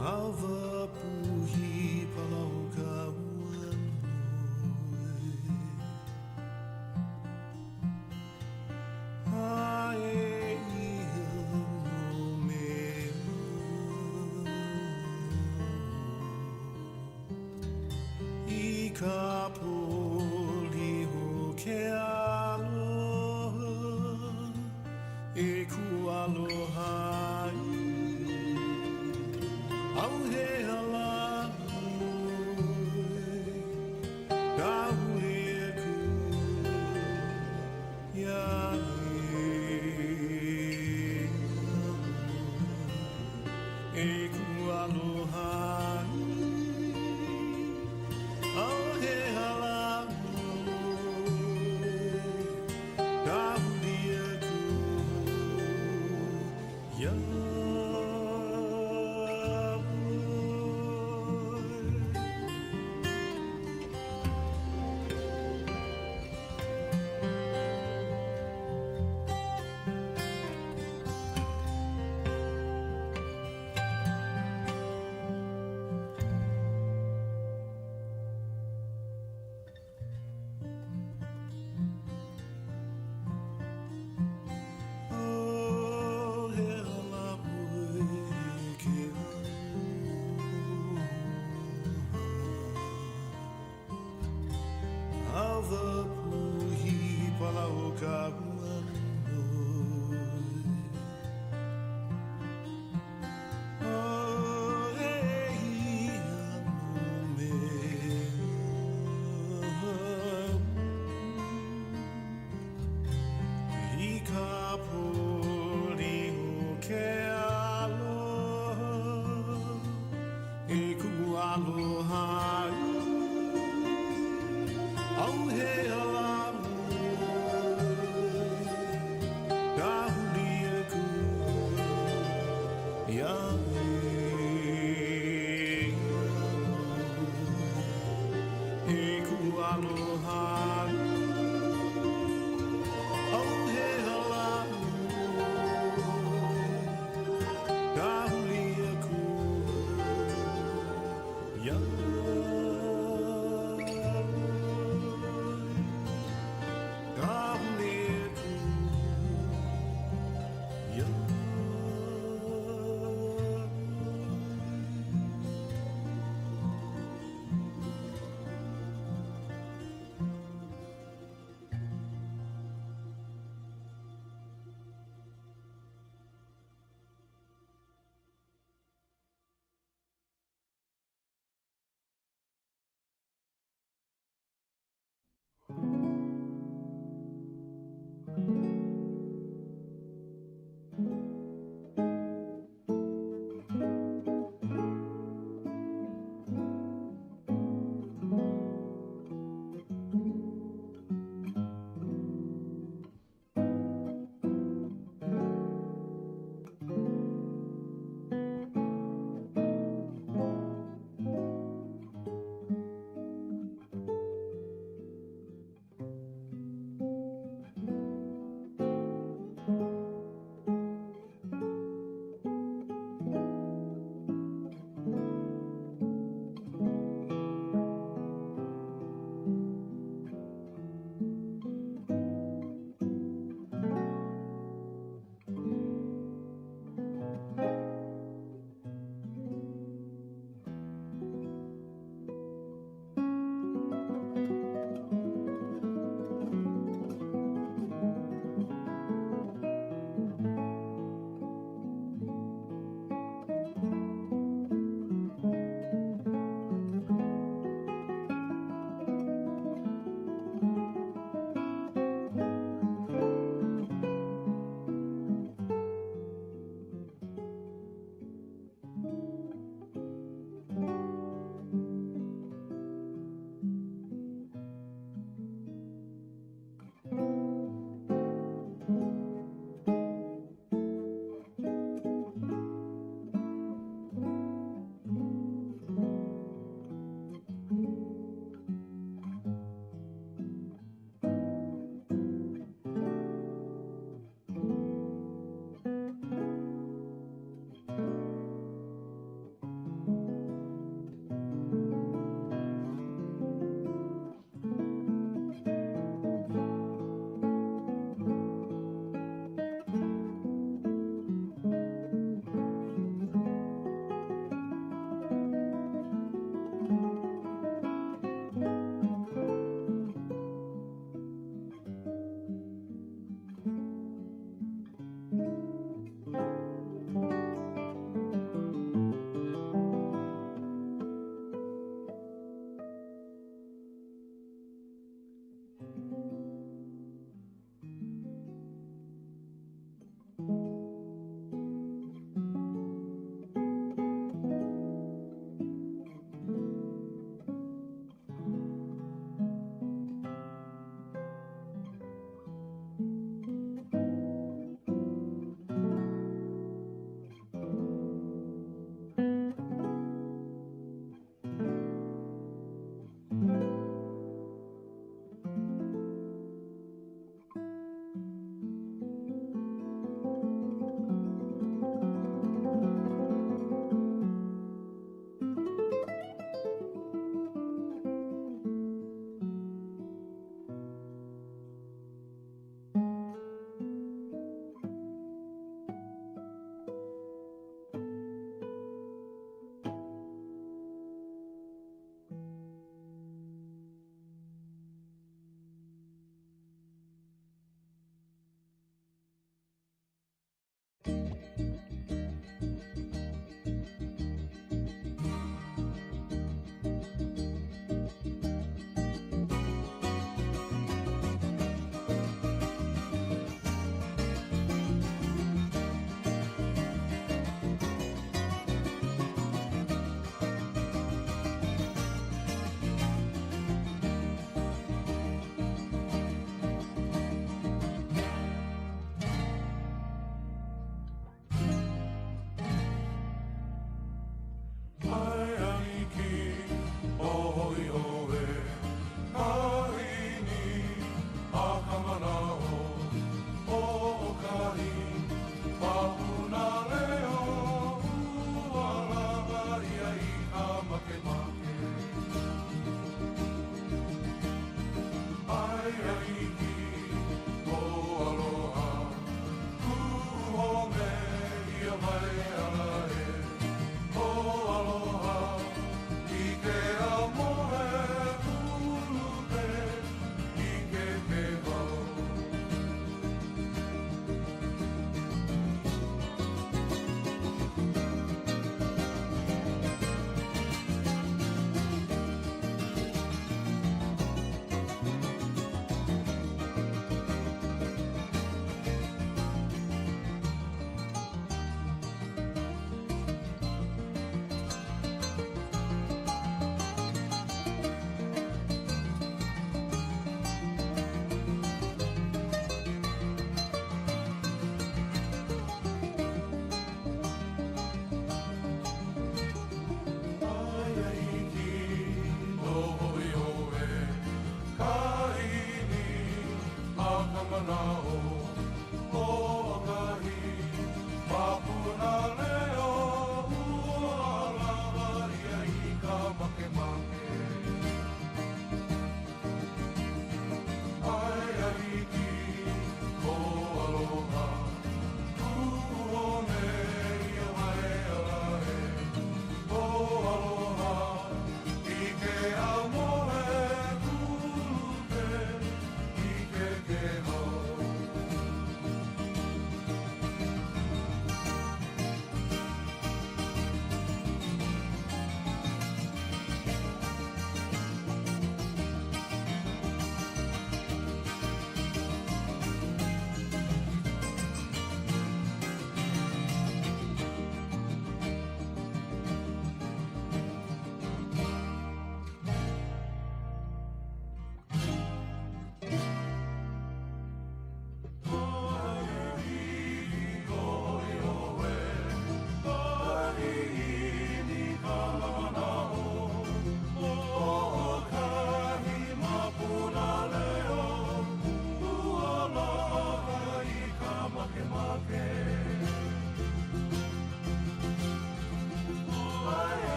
Ava puhi palauka uanui Ae ia no mea I ka poli ho ke aloha E ku aloha Au he ala ka hui ku ya e ku aloha au he ala ka hui ku ya Ava puhi palauka uanui Oh, e ia no mea I ka poli o ke aloha E ku aloha Au he alamu Ka huli e ku Ia e ku aloha Au he alamu Ka huli e ku Ia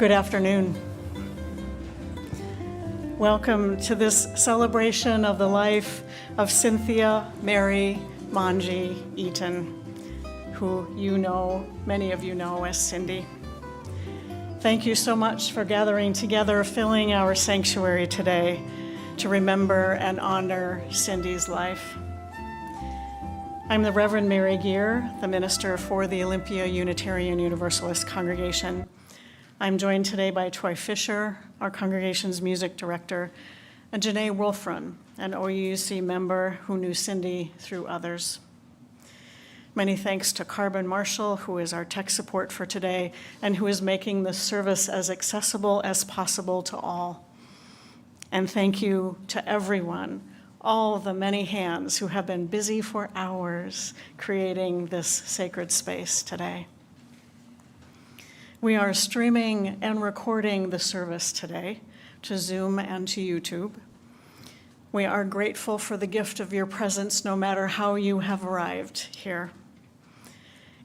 Good afternoon. Welcome to this celebration of the life of Cynthia Mary Monge-Eaton, who many of you know as Cindy. Thank you so much for gathering together, filling our sanctuary today to remember and honor Cindy's life. I'm the Reverend Mary Geer, the minister for the Olympia Unitarian Universalist Congregation. I'm joined today by Troy Fisher, our congregation's music director, and Janae Wolfram, an OUUC member who knew Cindy through others. Many thanks to Carbon Marshall, who is our tech support for today and who is making this service as accessible as possible to all. And thank you to everyone, all the many hands who have been busy for hours creating this sacred space today. We are streaming and recording the service today to Zoom and to YouTube. We are grateful for the gift of your presence, no matter how you have arrived here.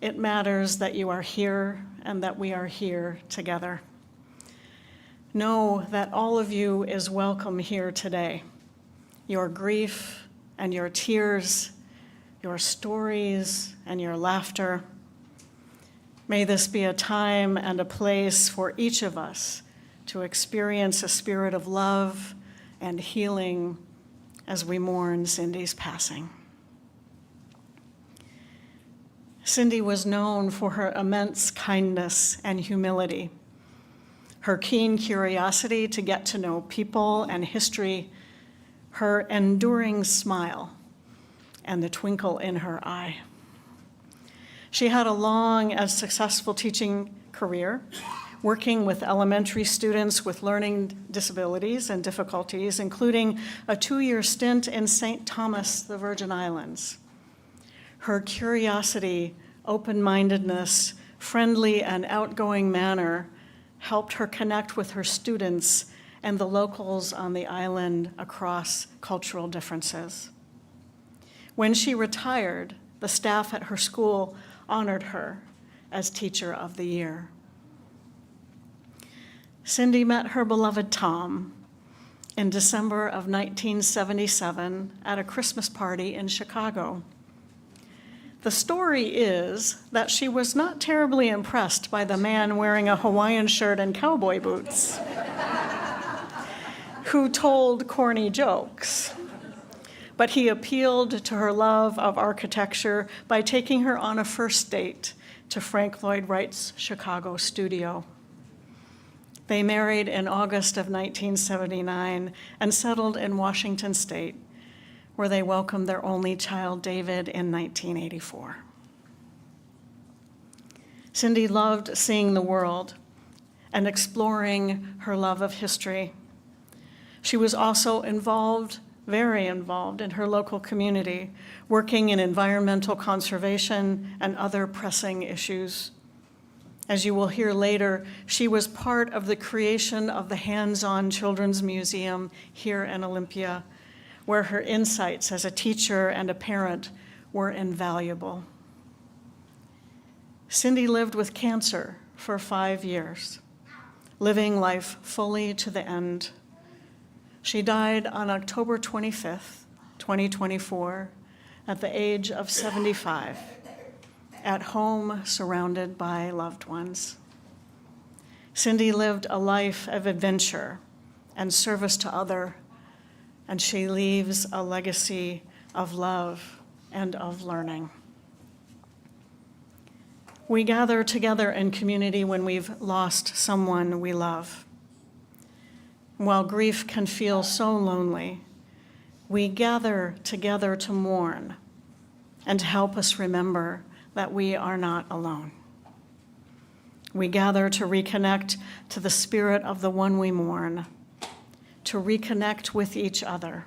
It matters that you are here and that we are here together. Know that all of you is welcome here today. Your grief and your tears, your stories and your laughter. May this be a time and a place for each of us to experience a spirit of love and healing as we mourn Cindy's passing. Cindy was known for her immense kindness and humility, her keen curiosity to get to know people and history, her enduring smile, and the twinkle in her eye. She had a long and successful teaching career, working with elementary students with learning disabilities and difficulties, including a 2-year stint in St. Thomas, the Virgin Islands. Her curiosity, open-mindedness, friendly and outgoing manner helped her connect with her students and the locals on the island across cultural differences. When she retired, the staff at her school honored her as Teacher of the Year. Cindy met her beloved Tom in December of 1977 at a Christmas party in Chicago. The story is that she was not terribly impressed by the man wearing a Hawaiian shirt and cowboy boots, who told corny jokes. But he appealed to her love of architecture by taking her on a first date to Frank Lloyd Wright's Chicago studio. They married in August of 1979 and settled in Washington State, where they welcomed their only child, David, in 1984. Cindy loved seeing the world and exploring her love of history. She was also very involved in her local community, working in environmental conservation and other pressing issues. As you will hear later, she was part of the creation of the Hands-On Children's Museum here in Olympia, where her insights as a teacher and a parent were invaluable. Cindy lived with cancer for 5 years, living life fully to the end. She died on October 25th, 2024, at the age of 75, at home surrounded by loved ones. Cindy lived a life of adventure and service to others, and she leaves a legacy of love and of learning. We gather together in community when we've lost someone we love. While grief can feel so lonely, we gather together to mourn and to help us remember that we are not alone. We gather to reconnect to the spirit of the one we mourn, to reconnect with each other,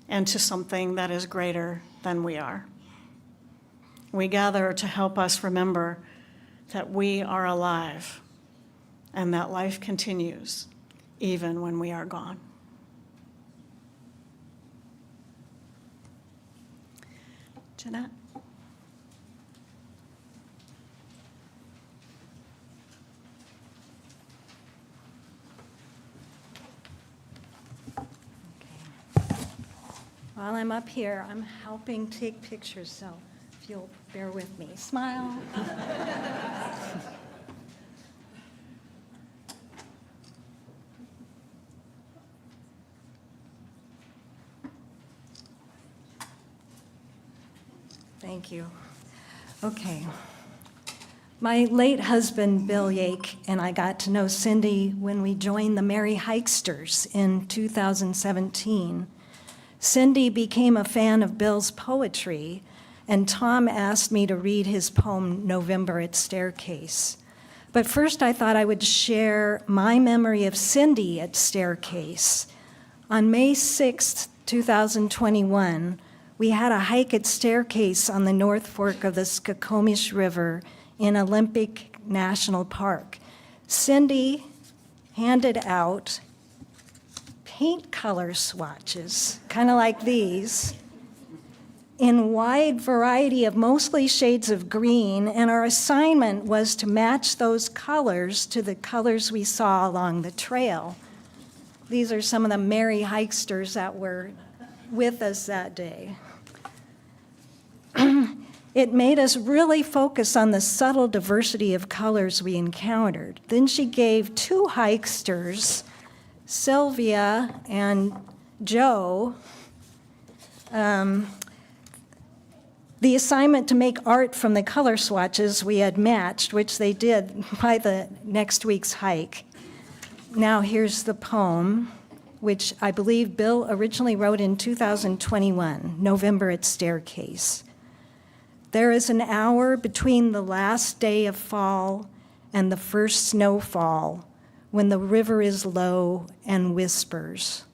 and to something that is greater than we are. We gather to help us remember that we are alive and that life continues even when we are gone. Jeanette? While I'm up here, I'm helping take pictures, so if you'll bear with me. Smile. Thank you. Okay. My late husband, Bill Yake, and I got to know Cindy when we joined the Merry Hikesters in 2017. Cindy became a fan of Bill's poetry, and Tom asked me to read his poem, November at Staircase. But first I thought I would share my memory of Cindy at Staircase. On May 6th, 2021, we had a hike at Staircase on the North Fork of the Skokomish River in Olympic National Park. Cindy handed out paint color swatches, kind of like these, in wide variety of mostly shades of green, and our assignment was to match those colors to the colors we saw along the trail. These are some of the Merry Hikesters that were with us that day. It made us really focus on the subtle diversity of colors we encountered. Then she gave two hikesters, Sylvia and Joe, the assignment to make art from the color swatches we had matched, which they did by the next week's hike. Now here's the poem, which I believe Bill originally wrote in 2021, November at Staircase. There is an hour between the last day of fall and the first snowfall, when the river is low and whispers.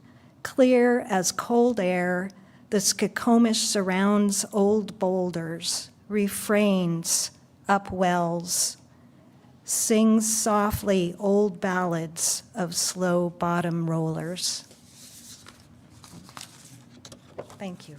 Clear as cold air, the Skokomish surrounds old boulders, refrains, upwells, sings softly old ballads of slow bottom rollers. Thank you.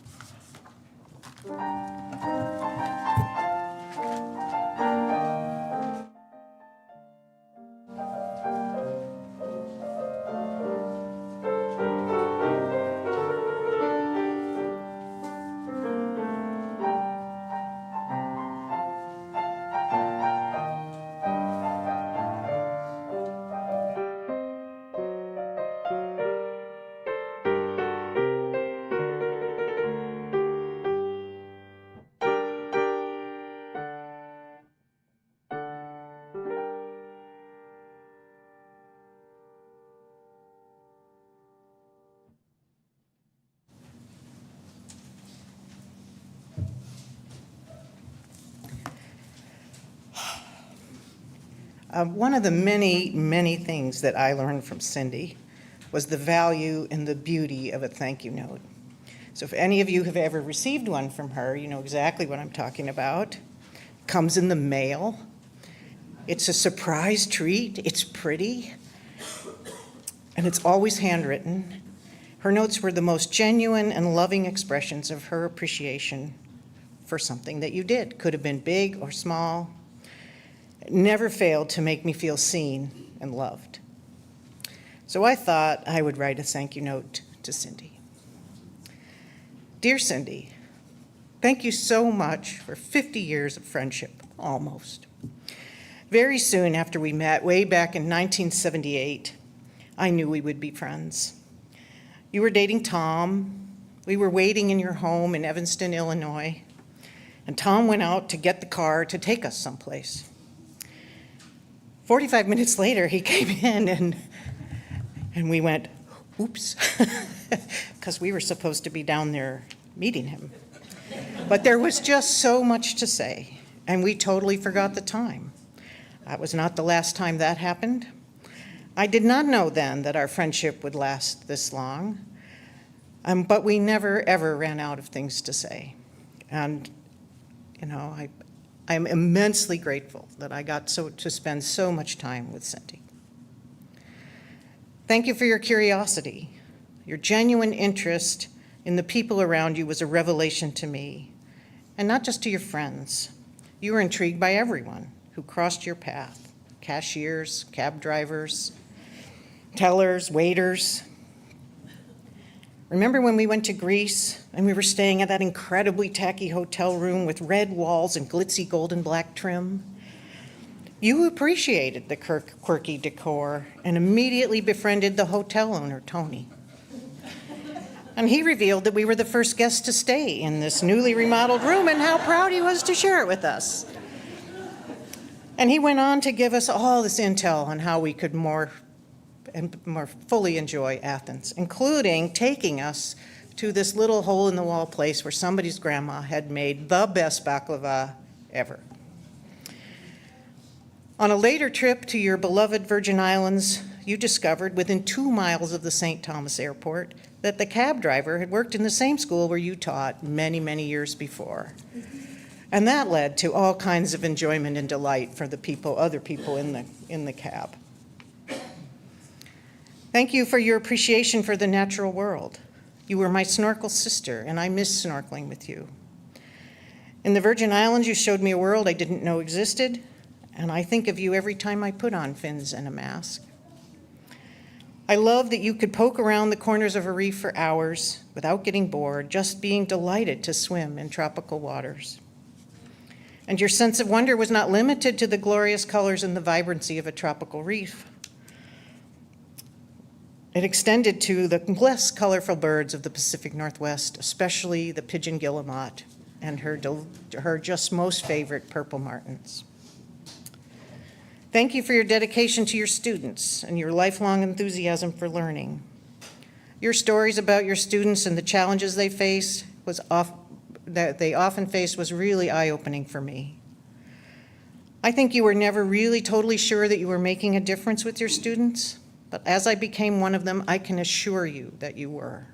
One of the many, many things that I learned from Cindy was the value and the beauty of a thank you note. So if any of you have ever received one from her, you know exactly what I'm talking about. It comes in the mail. It's a surprise treat. It's pretty. And it's always handwritten. Her notes were the most genuine and loving expressions of her appreciation for something that you did. Could have been big or small. It never failed to make me feel seen and loved. So I thought I would write a thank you note to Cindy. Dear Cindy, thank you so much for 50 years of friendship, almost. Very soon after we met, way back in 1978, I knew we would be friends. You were dating Tom. We were waiting in your home in Evanston, Illinois, and Tom went out to get the car to take us someplace. 45 minutes later, he came in and we went, oops, because we were supposed to be down there meeting him. But there was just so much to say, and we totally forgot the time. That was not the last time that happened. I did not know then that our friendship would last this long, but we never, ever ran out of things to say. And, you know, I'm immensely grateful that I got to spend so much time with Cindy. Thank you for your curiosity. Your genuine interest in the people around you was a revelation to me, and not just to your friends. You were intrigued by everyone who crossed your path: cashiers, cab drivers, tellers, waiters. Remember when we went to Greece and we were staying at that incredibly tacky hotel room with red walls and glitzy gold and black trim? You appreciated the quirky decor and immediately befriended the hotel owner, Tony. And he revealed that we were the first guests to stay in this newly remodeled room and how proud he was to share it with us. And he went on to give us all this intel on how we could more fully enjoy Athens, including taking us to this little hole-in-the-wall place where somebody's grandma had made the best baklava ever. On a later trip to your beloved Virgin Islands, you discovered within 2 miles of the St. Thomas airport that the cab driver had worked in the same school where you taught many, many years before. And that led to all kinds of enjoyment and delight for the other people in the cab. Thank you for your appreciation for the natural world. You were my snorkel sister, and I miss snorkeling with you. In the Virgin Islands, you showed me a world I didn't know existed, and I think of you every time I put on fins and a mask. I love that you could poke around the corners of a reef for hours without getting bored, just being delighted to swim in tropical waters. And your sense of wonder was not limited to the glorious colors and the vibrancy of a tropical reef. It extended to the less colorful birds of the Pacific Northwest, especially the pigeon guillemot and her just most favorite purple martins. Thank you for your dedication to your students and your lifelong enthusiasm for learning. Your stories about your students and the challenges they often face was really eye-opening for me. I think you were never really totally sure that you were making a difference with your students, but as I became one of them, I can assure you that you were.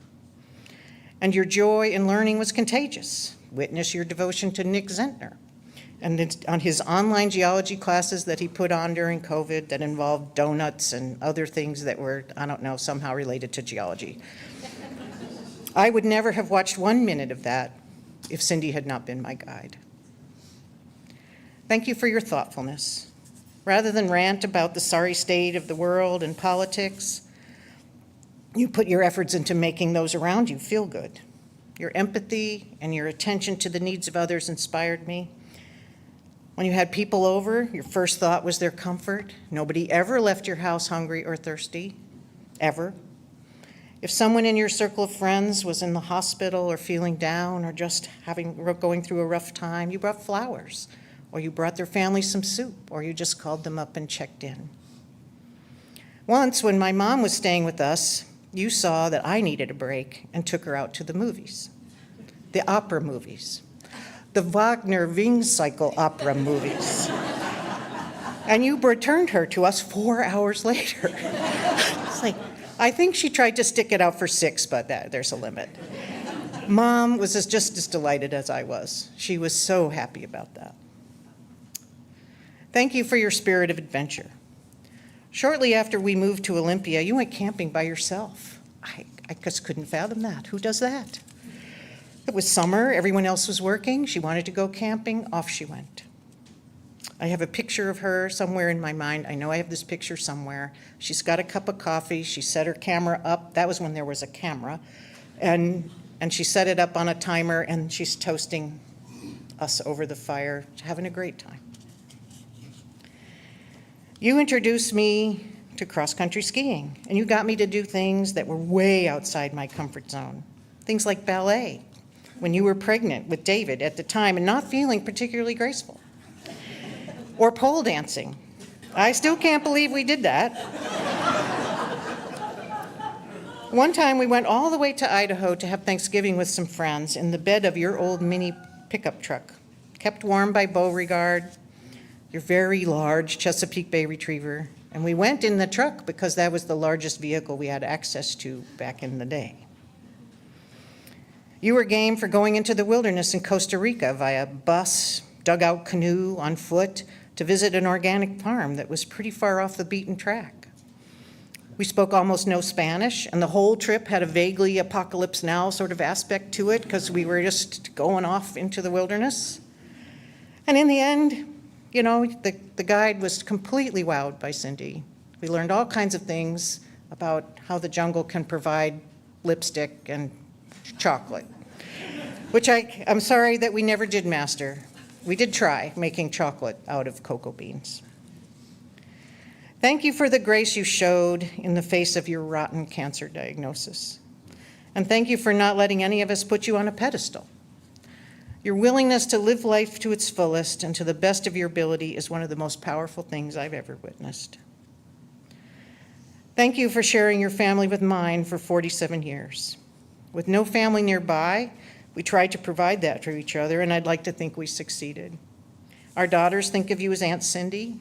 And your joy in learning was contagious. Witness your devotion to Nick Zentner and on his online geology classes that he put on during COVID that involved donuts and other things that were, I don't know, somehow related to geology. I would never have watched 1 minute of that if Cindy had not been my guide. Thank you for your thoughtfulness. Rather than rant about the sorry state of the world and politics, you put your efforts into making those around you feel good. Your empathy and your attention to the needs of others inspired me. When you had people over, your first thought was their comfort. Nobody ever left your house hungry or thirsty, ever. If someone in your circle of friends was in the hospital or feeling down or just going through a rough time, you brought flowers, or you brought their family some soup, or you just called them up and checked in. Once, when my mom was staying with us, you saw that I needed a break and took her out to the movies, the opera movies, the Wagner Wing-cycle opera movies. And you returned her to us 4 hours later. It's like, I think she tried to stick it out for 6, but there's a limit. Mom was just as delighted as I was. She was so happy about that. Thank you for your spirit of adventure. Shortly after we moved to Olympia, you went camping by yourself. I just couldn't fathom that. Who does that? It was summer, everyone else was working. She wanted to go camping, off she went. I have a picture of her somewhere in my mind. I know I have this picture somewhere. She's got a cup of coffee. She set her camera up. That was when there was a camera. And she set it up on a timer, and she's toasting us over the fire, having a great time. You introduced me to cross-country skiing, and you got me to do things that were way outside my comfort zone. Things like ballet, when you were pregnant with David at the time and not feeling particularly graceful. Or pole dancing. I still can't believe we did that. One time we went all the way to Idaho to have Thanksgiving with some friends in the bed of your old mini pickup truck, kept warm by Beauregard, your very large Chesapeake Bay Retriever, and we went in the truck because that was the largest vehicle we had access to back in the day. You were game for going into the wilderness in Costa Rica via bus, dugout canoe, on foot, to visit an organic farm that was pretty far off the beaten track. We spoke almost no Spanish, and the whole trip had a vaguely Apocalypse Now sort of aspect to it because we were just going off into the wilderness. And in the end, you know, the guide was completely wowed by Cindy. We learned all kinds of things about how the jungle can provide lipstick, and chocolate, which I'm sorry that we never did master. We did try making chocolate out of cocoa beans. Thank you for the grace you showed in the face of your rotten cancer diagnosis. And thank you for not letting any of us put you on a pedestal. Your willingness to live life to its fullest and to the best of your ability is one of the most powerful things I've ever witnessed. Thank you for sharing your family with mine for 47 years. With no family nearby, we tried to provide that for each other, and I'd like to think we succeeded. Our daughters think of you as Aunt Cindy.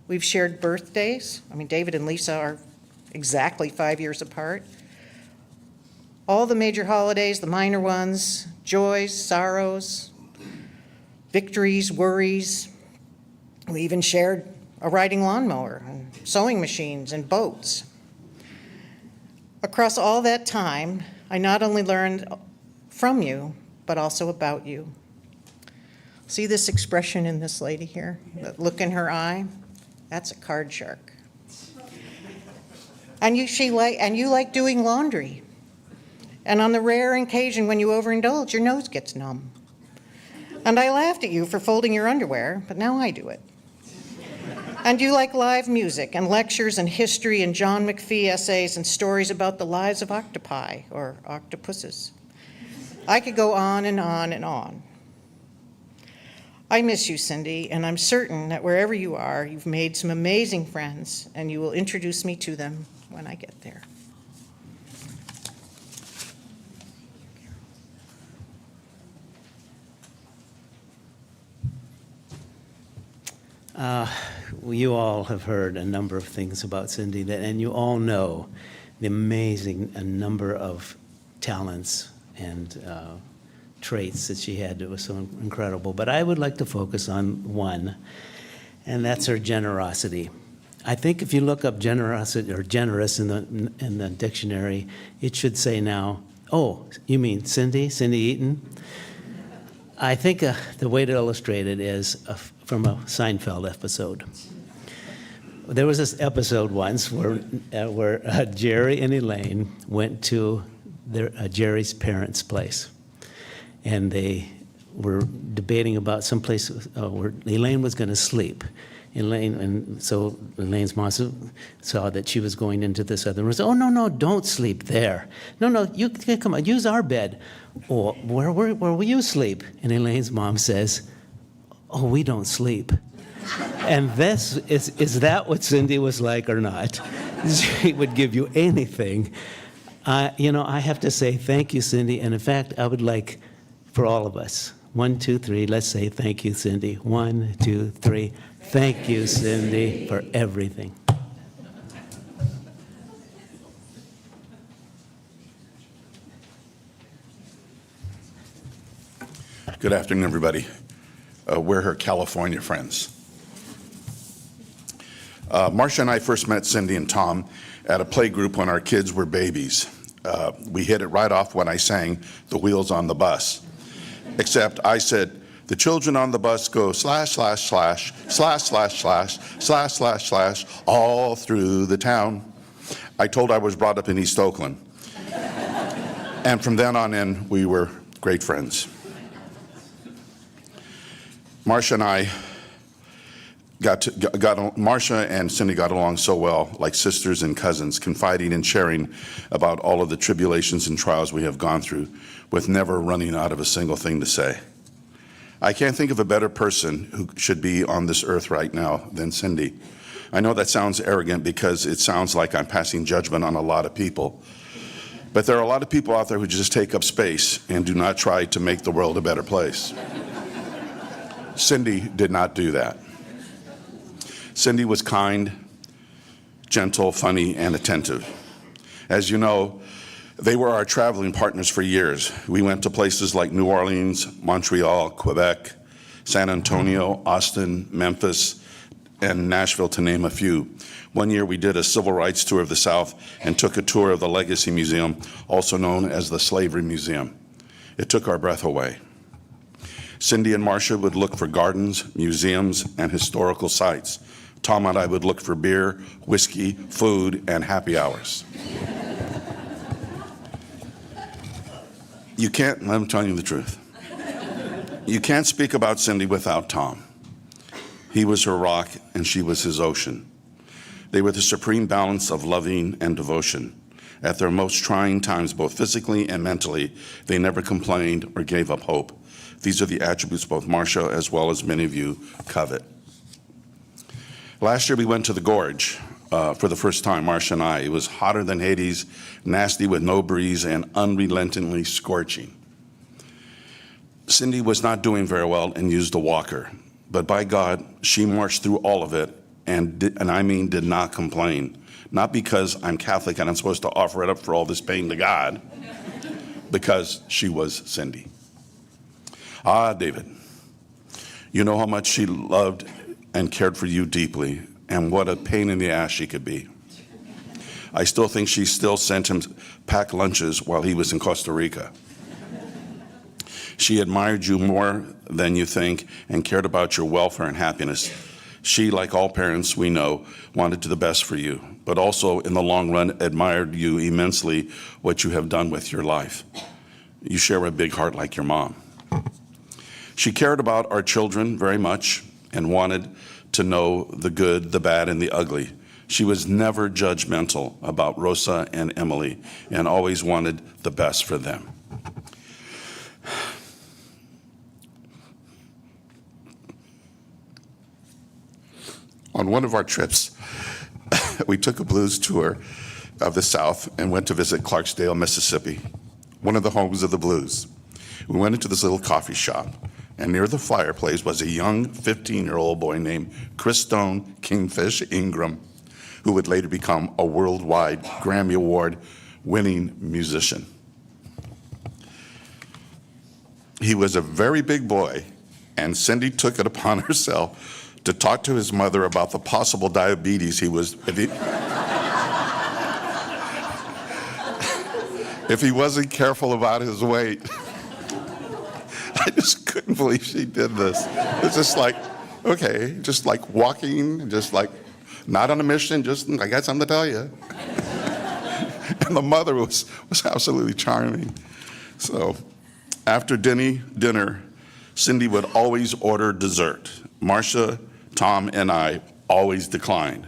We've shared birthdays. David and Lisa are exactly 5 years apart. All the major holidays, the minor ones, joys, sorrows, victories, worries. We even shared a riding lawnmower and sewing machines and boats. Across all that time, I not only learned from you, but also about you. See this expression in this lady here? That look in her eye? That's a card shark. And you like doing laundry. And on the rare occasion when you overindulge, your nose gets numb. And I laughed at you for folding your underwear, but now I do it. And you like live music and lectures and history and John McPhee essays and stories about the lives of octopi or octopuses. I could go on and on and on. I miss you, Cindy, and I'm certain that wherever you are, you've made some amazing friends, and you will introduce me to them when I get there. You all have heard a number of things about Cindy, and you all know the amazing number of talents and traits that she had that was so incredible. But I would like to focus on one, and that's her generosity. I think if you look up generosity or generous in the dictionary, it should say now, oh, you mean Cindy Eaton? I think the way to illustrate it is from a Seinfeld episode. There was this episode once where Jerry and Elaine went to Jerry's parents' place, and they were debating about some place where Elaine was going to sleep. So Elaine's mom saw that she was going into this other room. Said, "Oh no, don't sleep there. No, you come on, use our bed. Oh, where will you sleep?" And Elaine's mom says, "Oh, we don't sleep." And this is that what Cindy was like or not? She would give you anything. I have to say thank you, Cindy. And in fact, I would like for all of us, 1, 2, 3, let's say thank you, Cindy. 1, 2, 3. Thank you, Cindy, for everything. Good afternoon, everybody. We're her California friends. Marcia and I first met Cindy and Tom at a play group when our kids were babies. We hit it right off when I sang "The Wheels on the Bus." Except I said, "The children on the bus go slash, slash, slash, slash, slash, slash, slash, slash, slash, all through the town." I told I was brought up in East Oakland. And from then on in, we were great friends. Marcia and Cindy got along so well, like sisters and cousins, confiding and sharing about all of the tribulations and trials we have gone through, with never running out of a single thing to say. I can't think of a better person who should be on this earth right now than Cindy. I know that sounds arrogant because it sounds like I'm passing judgment on a lot of people. But there are a lot of people out there who just take up space and do not try to make the world a better place. Cindy did not do that. Cindy was kind, gentle, funny, and attentive. As you know, they were our traveling partners for years. We went to places like New Orleans, Montreal, Quebec, San Antonio, Austin, Memphis, and Nashville, to name a few. One year we did a civil rights tour of the South and took a tour of the Legacy Museum, also known as the Slavery Museum. It took our breath away. Cindy and Marcia would look for gardens, museums, and historical sites. Tom and I would look for beer, whiskey, food, and happy hours. You can't, I'm telling you the truth. You can't speak about Cindy without Tom. He was her rock and she was his ocean. They were the supreme balance of loving and devotion. At their most trying times, both physically and mentally, they never complained or gave up hope. These are the attributes both Marcia as well as many of you covet. Last year we went to the Gorge for the first time, Marcia and I. It was hotter than Hades, nasty with no breeze, and unrelentingly scorching. Cindy was not doing very well and used a walker, but by God, she marched through all of it and did not complain. Not because I'm Catholic and I'm supposed to offer it up for all this pain to God, because she was Cindy. Ah, David, you know how much she loved and cared for you deeply, and what a pain in the ass she could be. I still think she still sent him packed lunches while he was in Costa Rica. She admired you more than you think and cared about your welfare and happiness. She, like all parents we know, wanted the best for you, but also in the long run admired you immensely what you have done with your life. You share a big heart like your mom. She cared about our children very much and wanted to know the good, the bad, and the ugly. She was never judgmental about Rosa and Emily and always wanted the best for them. On one of our trips, we took a blues tour of the South and went to visit Clarksdale, Mississippi, one of the homes of the blues. We went into this little coffee shop, and near the fireplace was a young 15-year-old boy named Chris Stone Kingfish Ingram, who would later become a worldwide Grammy Award-winning musician. He was a very big boy, and Cindy took it upon herself to talk to his mother about the possible diabetes if he wasn't careful about his weight. I just couldn't believe she did this. It's just like, okay, just like walking, just like not on a mission, just I got something to tell you. And the mother was absolutely charming. So after dinner, Cindy would always order dessert. Marcia, Tom, and I always declined.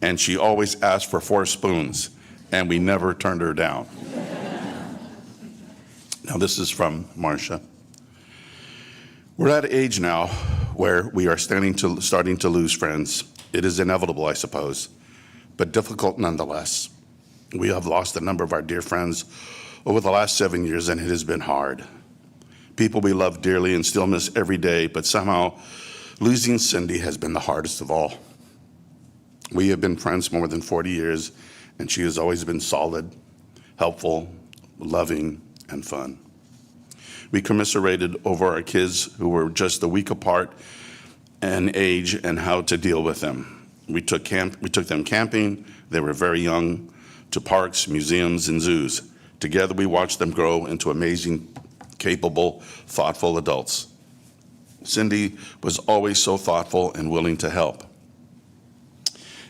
And she always asked for 4 spoons, and we never turned her down. Now this is from Marcia. We're at an age now where we are starting to lose friends. It is inevitable, I suppose, but difficult nonetheless. We have lost a number of our dear friends over the last 7 years, and it has been hard. People we love dearly and still miss every day, but somehow losing Cindy has been the hardest of all. We have been friends more than 40 years, and she has always been solid, helpful, loving, and fun. We commiserated over our kids who were just a week apart in age and how to deal with them. We took them camping. They were very young, to parks, museums, and zoos. Together we watched them grow into amazing, capable, thoughtful adults. Cindy was always so thoughtful and willing to help.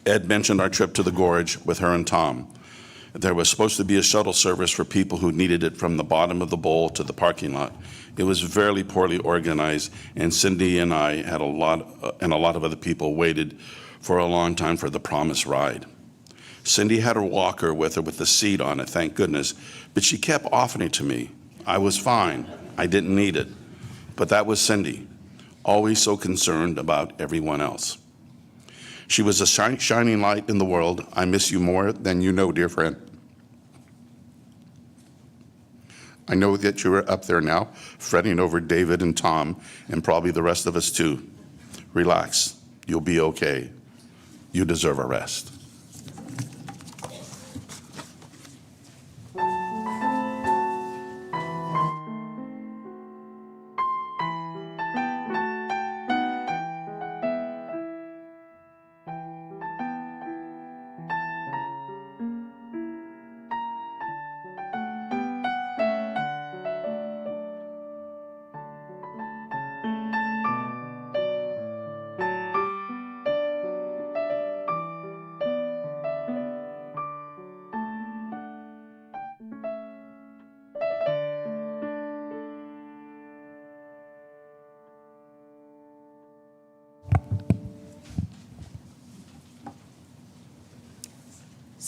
Ed mentioned our trip to the Gorge with her and Tom. There was supposed to be a shuttle service for people who needed it from the bottom of the bowl to the parking lot. It was very poorly organized, and Cindy and I and a lot of other people waited for a long time for the promised ride. Cindy had her walker with her with the seat on it, thank goodness, but she kept offering it to me. I was fine. I didn't need it. But that was Cindy, always so concerned about everyone else. She was a shining light in the world. I miss you more than you know, dear friend. I know that you're up there now, fretting over David and Tom, and probably the rest of us too. Relax. You'll be okay. You deserve a rest.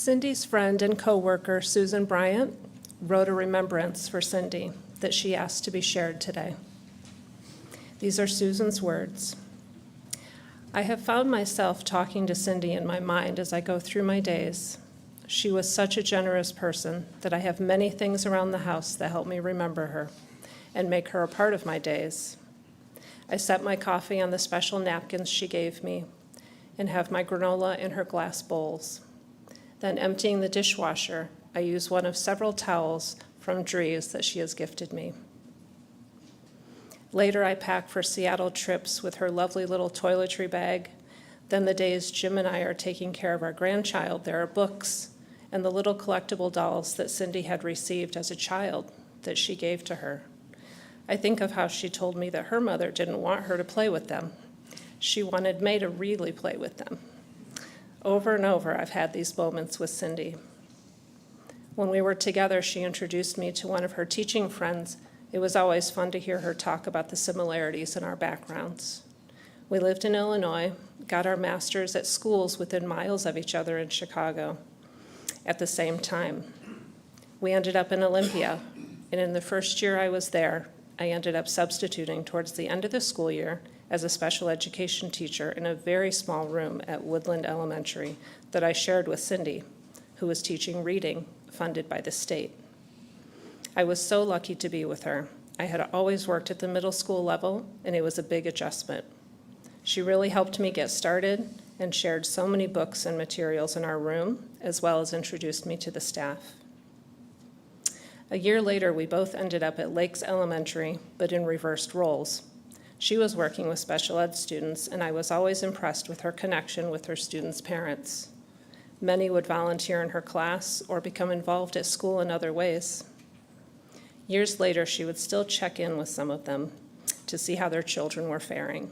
Cindy's friend and coworker, Susan Bryant, wrote a remembrance for Cindy that she asked to be shared today. These are Susan's words. I have found myself talking to Cindy in my mind as I go through my days. She was such a generous person that I have many things around the house that help me remember her and make her a part of my days. I set my coffee on the special napkins she gave me and have my granola in her glass bowls. Then emptying the dishwasher, I use one of several towels from Drees that she has gifted me. Later, I pack for Seattle trips with her lovely little toiletry bag. Then the days Jim and I are taking care of our grandchild, there are books and the little collectible dolls that Cindy had received as a child that she gave to her. I think of how she told me that her mother didn't want her to play with them. She wanted May to really play with them. Over and over, I've had these moments with Cindy. When we were together, she introduced me to one of her teaching friends. It was always fun to hear her talk about the similarities in our backgrounds. We lived in Illinois, got our masters at schools within miles of each other in Chicago at the same time. We ended up in Olympia, and in the first year I was there, I ended up substituting towards the end of the school year as a special education teacher in a very small room at Woodland Elementary that I shared with Cindy, who was teaching reading funded by the state. I was so lucky to be with her. I had always worked at the middle school level, and it was a big adjustment. She really helped me get started and shared so many books and materials in our room, as well as introduced me to the staff. A year later, we both ended up at Lakes Elementary, but in reversed roles. She was working with special ed students, and I was always impressed with her connection with her students' parents. Many would volunteer in her class or become involved at school in other ways. Years later, she would still check in with some of them to see how their children were faring.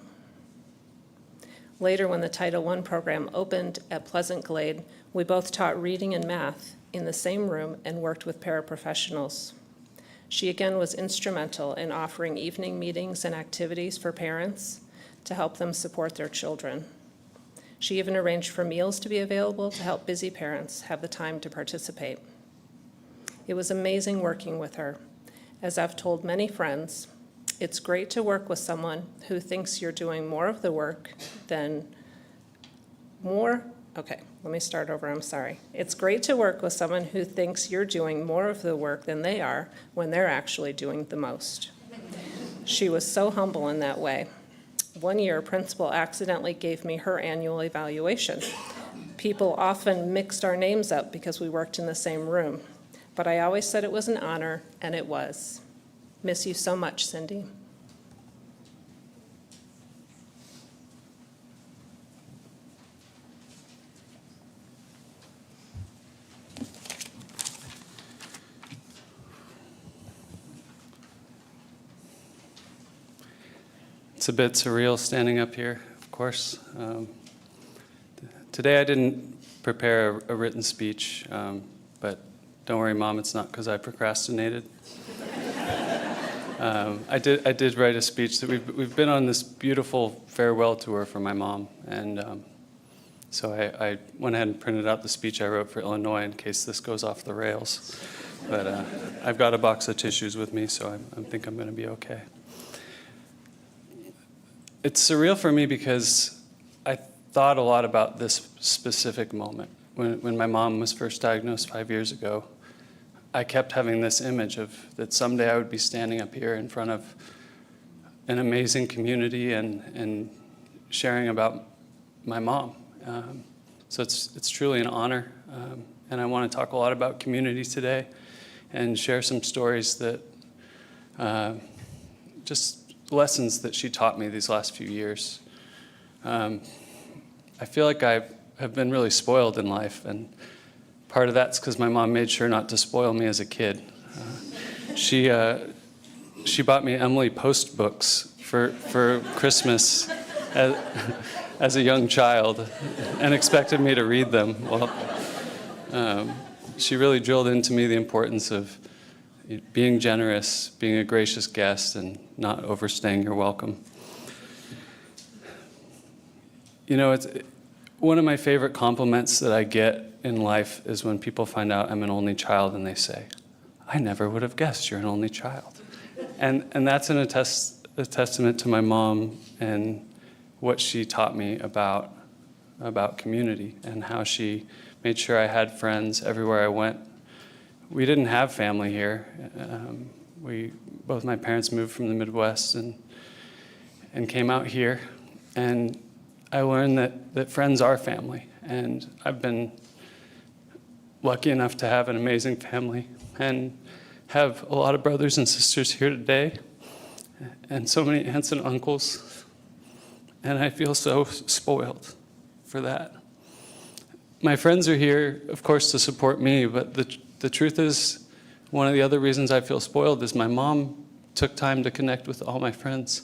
Later, when the Title I program opened at Pleasant Glade, we both taught reading and math in the same room and worked with paraprofessionals. She again was instrumental in offering evening meetings and activities for parents to help them support their children. She even arranged for meals to be available to help busy parents have the time to participate. It was amazing working with her. As I've told many friends, it's great to work with someone who thinks you're doing more of the work than It's great to work with someone who thinks you're doing more of the work than they are when they're actually doing the most. She was so humble in that way. One year, a principal accidentally gave me her annual evaluation. People often mixed our names up because we worked in the same room, but I always said it was an honor, and it was. Miss you so much, Cindy. It's a bit surreal standing up here, of course. Today I didn't prepare a written speech, but don't worry, Mom, it's not because I procrastinated. I did write a speech that we've been on this beautiful farewell tour for my mom, and so I went ahead and printed out the speech I wrote for Illinois in case this goes off the rails. But I've got a box of tissues with me, so I think I'm going to be okay. It's surreal for me because I thought a lot about this specific moment. When my mom was first diagnosed 5 years ago, I kept having this image of that someday I would be standing up here in front of an amazing community and sharing about my mom. So it's truly an honor. And I want to talk a lot about community today and share some stories that just lessons that she taught me these last few years. I feel like I have been really spoiled in life, and part of that's because my mom made sure not to spoil me as a kid. She bought me Emily Post books for Christmas as a young child and expected me to read them. Well, she really drilled into me the importance of being generous, being a gracious guest, and not overstaying your welcome. You know, one of my favorite compliments that I get in life is when people find out I'm an only child and they say, "I never would have guessed you're an only child." And that's a testament to my mom and what she taught me about community and how she made sure I had friends everywhere I went. We didn't have family here. Both my parents moved from the Midwest and came out here. And I learned that friends are family. And I've been lucky enough to have an amazing family and have a lot of brothers and sisters here today and so many aunts and uncles. And I feel so spoiled for that. My friends are here, of course, to support me, but the truth is, one of the other reasons I feel spoiled is my mom took time to connect with all my friends.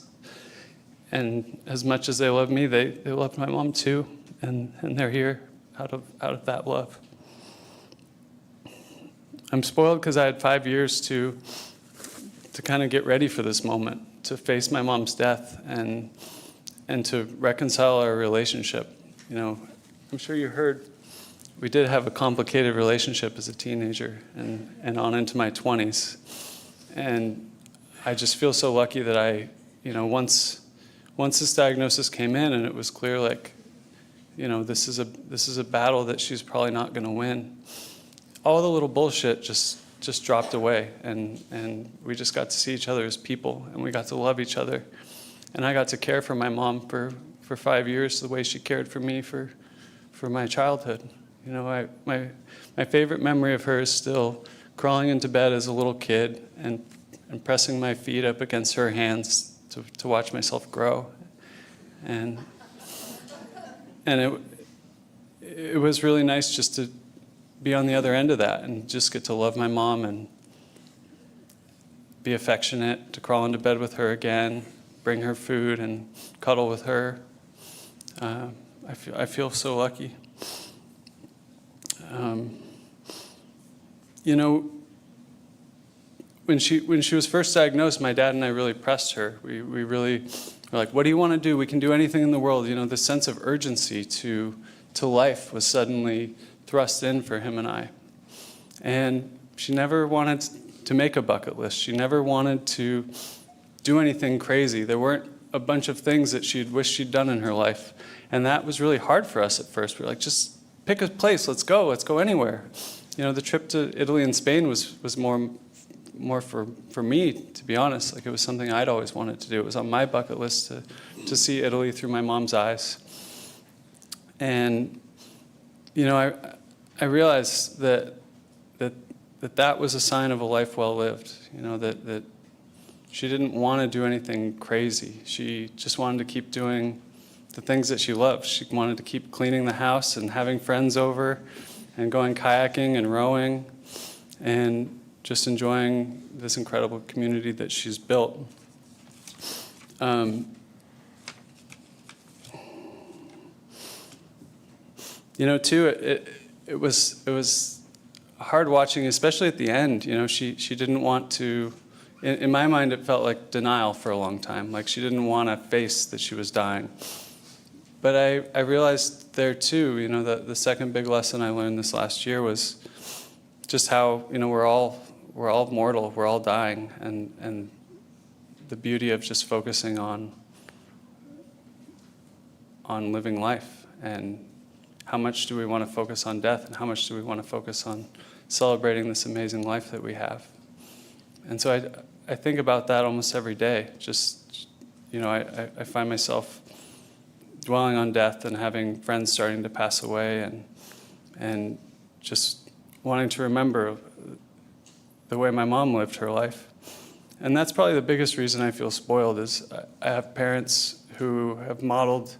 And as much as they love me, they love my mom too, and they're here out of that love. I'm spoiled because I had 5 years to kind of get ready for this moment, to face my mom's death and to reconcile our relationship. You know, I'm sure you heard we did have a complicated relationship as a teenager and on into my 20s. And I just feel so lucky that I, you know, once this diagnosis came in and it was clear, like, you know, this is a battle that she's probably not going to win. All the little bullshit just dropped away, and we just got to see each other as people, and we got to love each other. And I got to care for my mom for 5 years the way she cared for me for my childhood. You know, my favorite memory of her is still crawling into bed as a little kid and pressing my feet up against her hands to watch myself grow. And it was really nice just to be on the other end of that and just get to love my mom and be affectionate, to crawl into bed with her again, bring her food and cuddle with her. I feel so lucky. You know, when she was first diagnosed, my dad and I really pressed her. We really were like, "What do you want to do? We can do anything in the world." You know, the sense of urgency to life was suddenly thrust in for him and I. And she never wanted to make a bucket list. She never wanted to do anything crazy. There weren't a bunch of things that she'd wished she'd done in her life. And that was really hard for us at first. We were like, just pick a place, let's go anywhere. You know, the trip to Italy and Spain was more for me, to be honest. Like, it was something I'd always wanted to do. It was on my bucket list to see Italy through my mom's eyes. And, you know, I realized that was a sign of a life well lived. You know, that she didn't want to do anything crazy. She just wanted to keep doing the things that she loved. She wanted to keep cleaning the house and having friends over and going kayaking and rowing and just enjoying this incredible community that she's built. You know, too, it was hard watching, especially at the end. You know, she didn't want to. In my mind, it felt like denial for a long time. Like, she didn't want to face that she was dying. But I realized there too, you know, the second big lesson I learned this last year was just how, you know, we're all mortal, we're all dying, and the beauty of just focusing on living life, and how much do we want to focus on death, and how much do we want to focus on celebrating this amazing life that we have. And so I think about that almost every day. Just, you know, I find myself dwelling on death and having friends starting to pass away, and just wanting to remember the way my mom lived her life. And that's probably the biggest reason I feel spoiled, is I have parents who have modeled,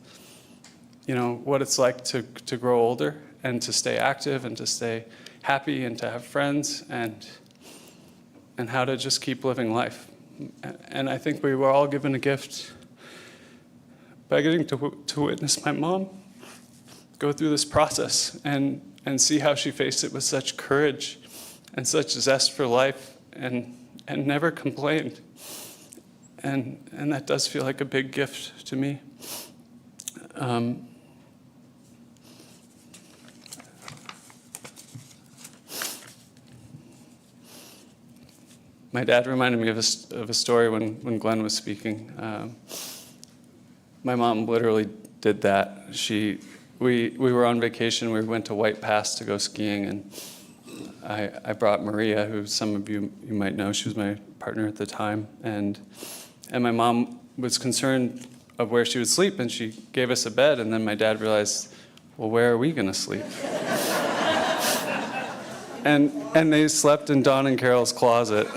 you know, what it's like to grow older and to stay active and to stay happy and to have friends and how to just keep living life. And I think we were all given a gift by getting to witness my mom go through this process and see how she faced it with such courage and such zest for life and never complained. And that does feel like a big gift to me. My dad reminded me of a story when Glenn was speaking. My mom literally did that. We were on vacation. We went to White Pass to go skiing, and I brought Maria, who some of you might know. She was my partner at the time, and my mom was concerned of where she would sleep, and she gave us a bed, and then my dad realized, well, where are we going to sleep? And they slept in Don and Carol's closet.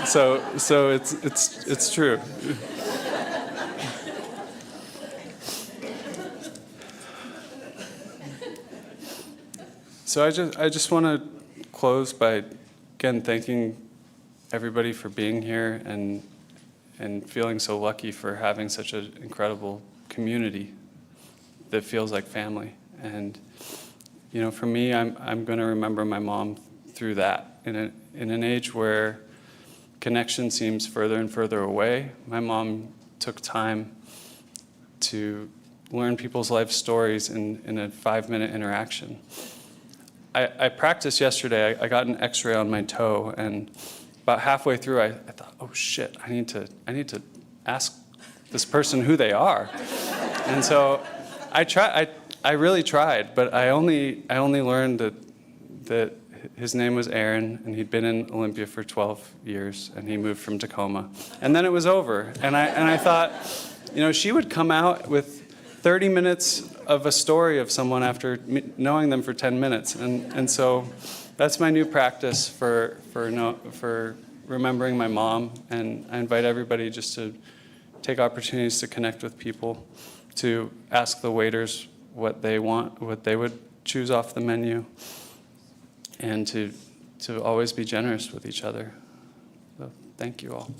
So it's true. So I just want to close by again thanking everybody for being here and feeling so lucky for having such an incredible community that feels like family. And you know, for me, I'm going to remember my mom through that. In an age where connection seems further and further away, my mom took time to learn people's life stories in a 5-minute interaction. I practiced yesterday. I got an X-ray on my toe, and about halfway through, I thought, oh shit, I need to ask this person who they are. And so I really tried, but I only learned that his name was Aaron, and he'd been in Olympia for 12 years, and he moved from Tacoma. And then it was over. And I thought, you know, she would come out with 30 minutes of a story of someone after knowing them for 10 minutes. And so that's my new practice for remembering my mom. And I invite everybody just to take opportunities to connect with people, to ask the waiters what they want, what they would choose off the menu, and to always be generous with each other. So thank you all.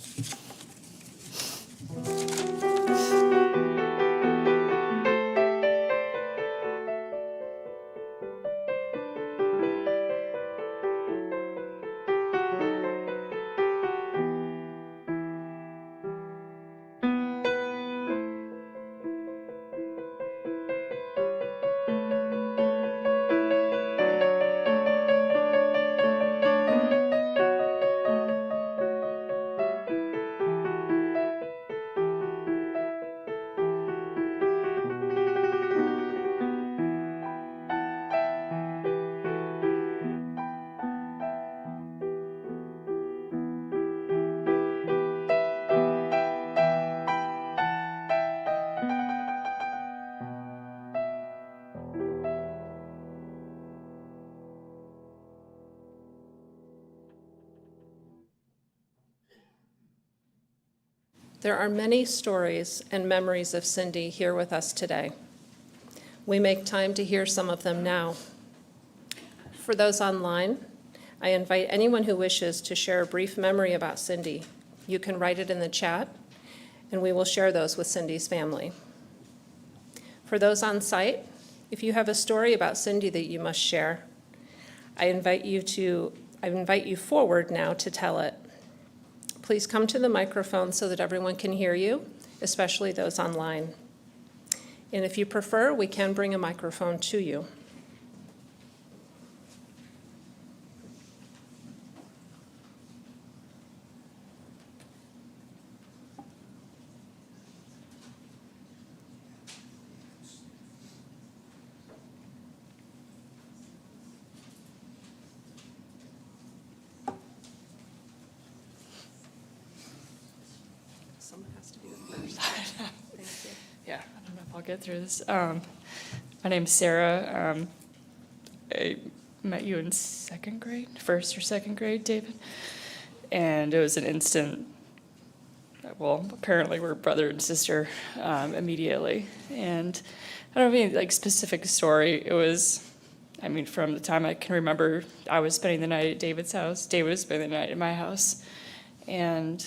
There are many stories and memories of Cindy here with us today. We make time to hear some of them now. For those online, I invite anyone who wishes to share a brief memory about Cindy. You can write it in the chat, and we will share those with Cindy's family. For those on site, if you have a story about Cindy that you must share, I invite you forward now to tell it. Please come to the microphone so that everyone can hear you, especially those online. And if you prefer, we can bring a microphone to you. Someone has to be the first. Thank you. Yeah, I don't know if I'll get through this. My name's Sarah. I met you in first or second grade, David. And it was an instant, well, apparently we're brother and sister immediately. And I don't have any like specific story. It was, I mean, from the time I can remember, I was spending the night at David's house. David was spending the night at my house. And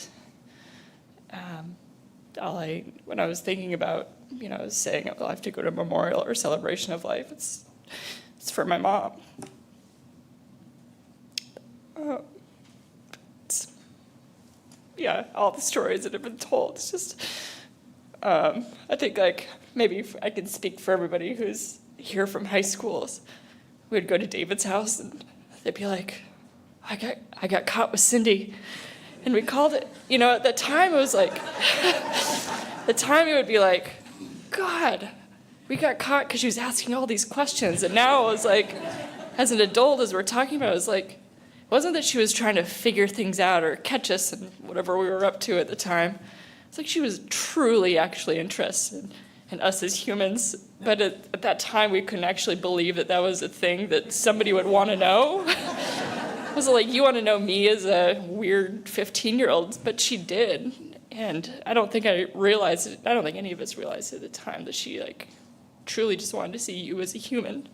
when I was thinking about, saying I have to go to a memorial or celebration of life, it's for my mom. All the stories that have been told. It's just, I think maybe I can speak for everybody who's here from high schools. We'd go to David's house and they'd be like, I got caught with Cindy. And we called it, at the time it was like, the time it would be like, God, we got caught because she was asking all these questions. And now it was like, as an adult, as we're talking about it, was like, it wasn't that she was trying to figure things out or catch us in whatever we were up to at the time. It's like she was truly actually interested in us as humans. But at that time, we couldn't actually believe that that was a thing that somebody would want to know. I was like, you want to know me as a weird 15-year-old? But she did. And I don't think I realized it. I don't think any of us realized at the time that she truly just wanted to see you as a human.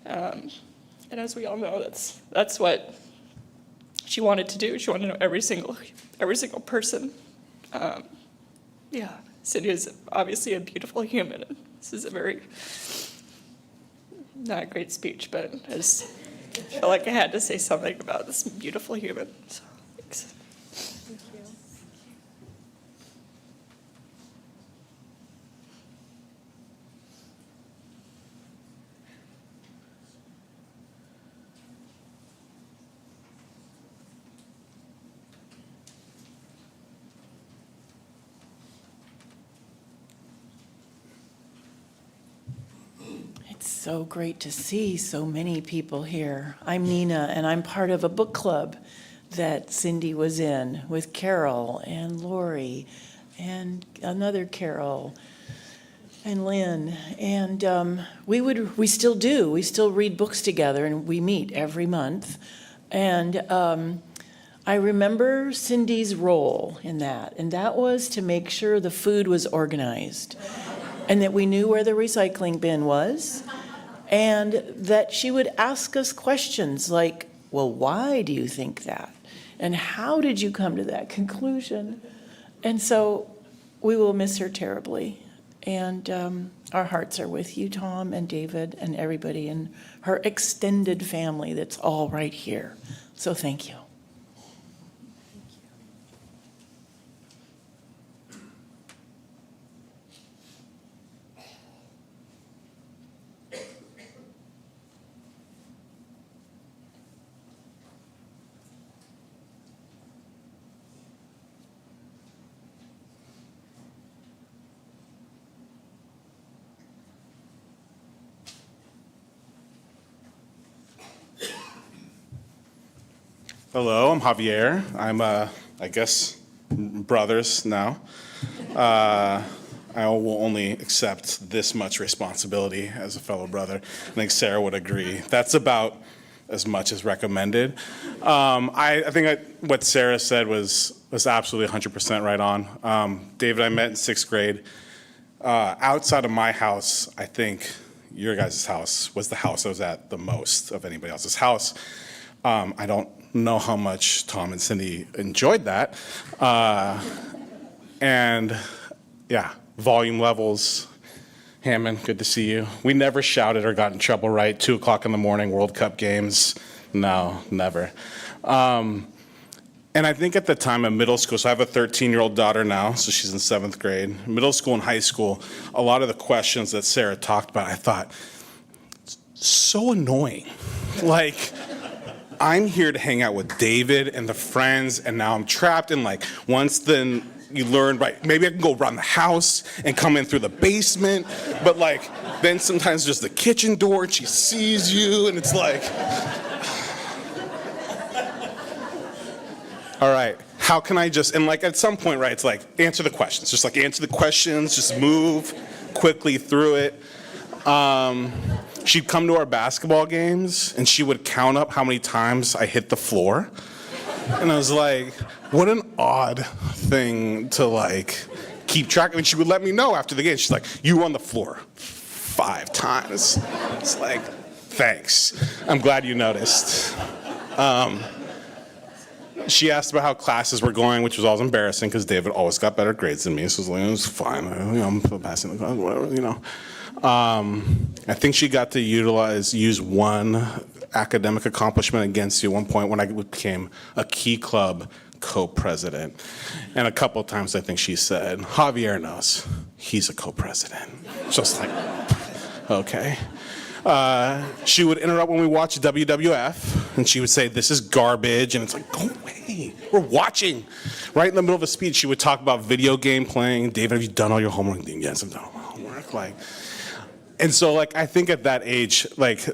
And as we all know, that's what she wanted to do. She wanted to know every single person. Cindy is obviously a beautiful human. This is a very, not a great speech, but I just felt like I had to say something about this beautiful human. So, thanks. Thank you. It's so great to see so many people here. I'm Nina, and I'm part of a book club that Cindy was in with Carol and Lori and another Carol and Lynn. And we still do. We still read books together, and we meet every month. And I remember Cindy's role in that, and that was to make sure the food was organized and that we knew where the recycling bin was, and that she would ask us questions like, well, why do you think that? And how did you come to that conclusion? And so we will miss her terribly. And our hearts are with you, Tom and David and everybody and her extended family that's all right here. So thank you. Hello, I'm Javier. I'm, I guess, brothers now. I will only accept this much responsibility as a fellow brother. I think Sarah would agree. That's about as much as recommended. I think what Sarah said was absolutely 100% right on. David, I met in 6th grade. Outside of my house, I think your guys' house was the house I was at the most of anybody else's house. I don't know how much Tom and Cindy enjoyed that. And yeah, volume levels. Hammond, good to see you. We never shouted or got in trouble, right? 2 o'clock in the morning, World Cup games. No, never. And I think at the time of middle school, so I have a 13-year-old daughter now, so she's in 7th grade. Middle school and high school, a lot of the questions that Sarah talked about, I thought, so annoying. Like, I'm here to hang out with David and the friends, and now I'm trapped in once then you learn, right, maybe I can go around the house and come in through the basement, but then sometimes there's the kitchen door and she sees you and it's like, all right, how can I just, and at some point, right, it's answer the questions, just answer the questions, just move quickly through it. She'd come to our basketball games and she would count up how many times I hit the floor. And I was like, what an odd thing to keep track of. And she would let me know after the game. She's like, you were on the floor 5 times. It's like, thanks. I'm glad you noticed. She asked about how classes were going, which was always embarrassing because David always got better grades than me. So it was fine. I'm passing the class, whatever, I think she got to use one academic accomplishment against you at one point when I became a Key Club co-president. And a couple of times I think she said, Javier knows he's a co-president. Just okay. She would interrupt when we watched WWF, and she would say, "This is garbage," and it's like, go away, we're watching. Right in the middle of a speech, she would talk about video game playing. "David, have you done all your homework?" "Yes, I've done all my homework." Like, and so, like, I think at that age, like,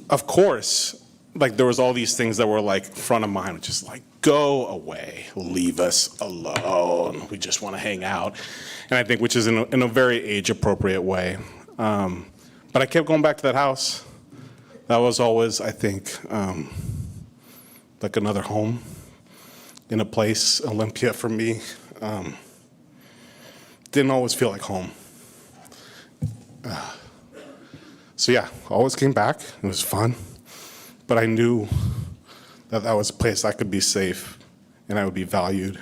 of course, like, there was all these things that were, like, front of mind, just like, go away, leave us alone. We just want to hang out. And I think, which is in a very age-appropriate way. But I kept going back to that house. That was always, I think, like another home in a place. Olympia, for me, didn't always feel like home. So yeah, always came back. It was fun. But I knew that that was a place I could be safe and I would be valued.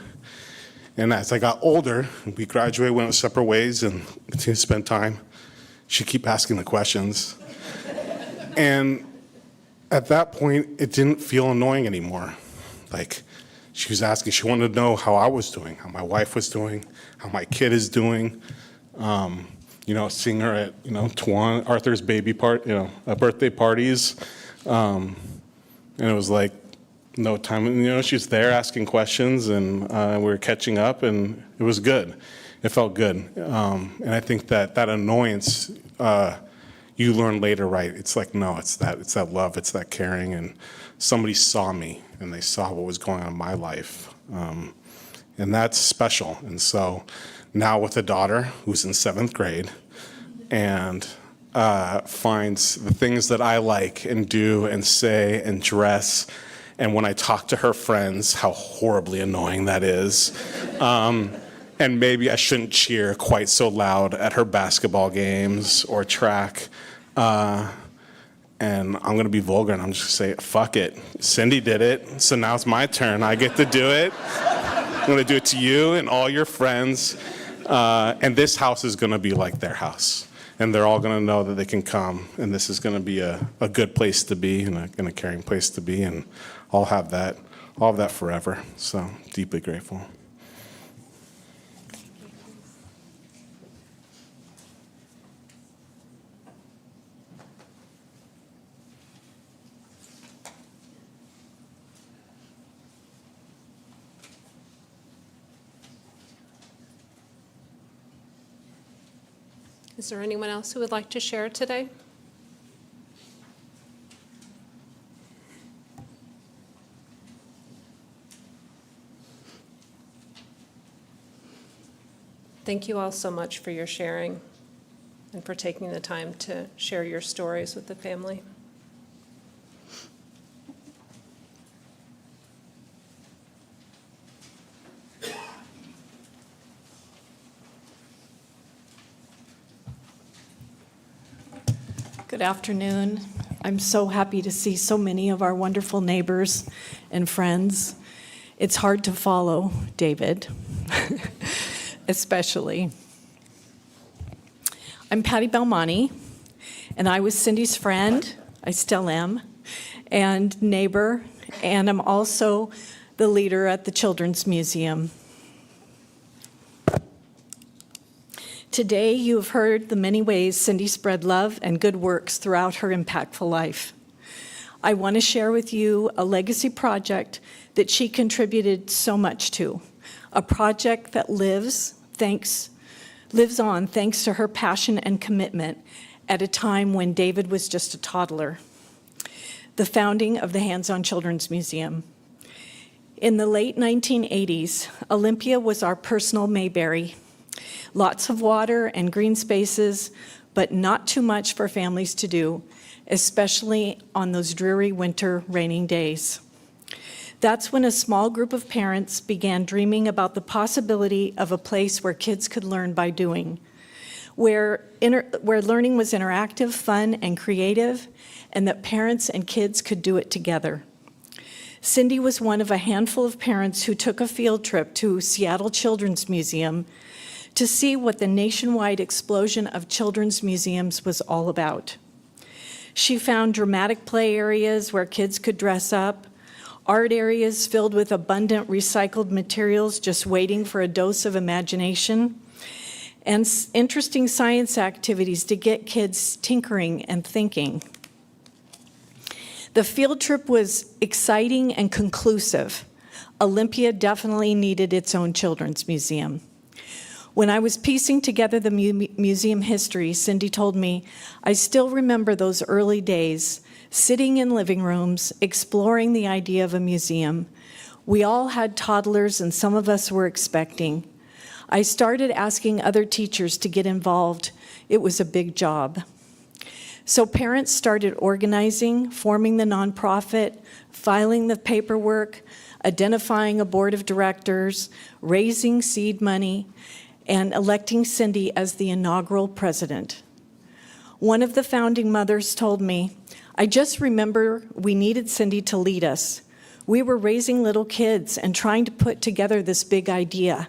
And as I got older, we graduated, went separate ways, and continued to spend time. She'd keep asking the questions. And at that point, it didn't feel annoying anymore. Like, she was asking, she wanted to know how I was doing, how my wife was doing, how my kid is doing. Seeing her at, Tuan, Arthur's birthday parties. And it was like, no time, she was there asking questions, and we were catching up, and it was good. It felt good. And I think that annoyance, you learn later, right? It's like, no, it's that love, it's that caring, and somebody saw me, and they saw what was going on in my life. And that's special. And so now with a daughter who's in 7th grade, and finds the things that I like and do and say and dress, and when I talk to her friends, how horribly annoying that is. And maybe I shouldn't cheer quite so loud at her basketball games or track. And I'm going to be vulgar, and I'm just going to say, fuck it. Cindy did it, so now it's my turn. I get to do it. I'm going to do it to you and all your friends. And this house is going to be like their house. And they're all going to know that they can come, and this is going to be a good place to be and a caring place to be, and I'll have that forever. So deeply grateful. Is there anyone else who would like to share today? Thank you all so much for your sharing and for taking the time to share your stories with the family. Good afternoon. I'm so happy to see so many of our wonderful neighbors and friends. It's hard to follow David, especially. I'm Patty Belmonte, and I was Cindy's friend, I still am, and neighbor, and I'm also the leader at the Children's Museum. Today, you have heard the many ways Cindy spread love and good works throughout her impactful life. I want to share with you a legacy project that she contributed so much to, a project that lives on thanks to her passion and commitment at a time when David was just a toddler. The founding of the Hands-On Children's Museum. In the late 1980s, Olympia was our personal Mayberry. Lots of water and green spaces, but not too much for families to do, especially on those dreary winter raining days. That's when a small group of parents began dreaming about the possibility of a place where kids could learn by doing, where learning was interactive, fun, and creative, and that parents and kids could do it together. Cindy was one of a handful of parents who took a field trip to Seattle Children's Museum to see what the nationwide explosion of children's museums was all about. She found dramatic play areas where kids could dress up, art areas filled with abundant recycled materials just waiting for a dose of imagination, and interesting science activities to get kids tinkering and thinking. The field trip was exciting and conclusive. Olympia definitely needed its own children's museum. When I was piecing together the museum history, Cindy told me, I still remember those early days, sitting in living rooms, exploring the idea of a museum. We all had toddlers and some of us were expecting. I started asking other teachers to get involved. It was a big job. So parents started organizing, forming the nonprofit, filing the paperwork, identifying a board of directors, raising seed money, and electing Cindy as the inaugural president. One of the founding mothers told me, I just remember we needed Cindy to lead us. We were raising little kids and trying to put together this big idea.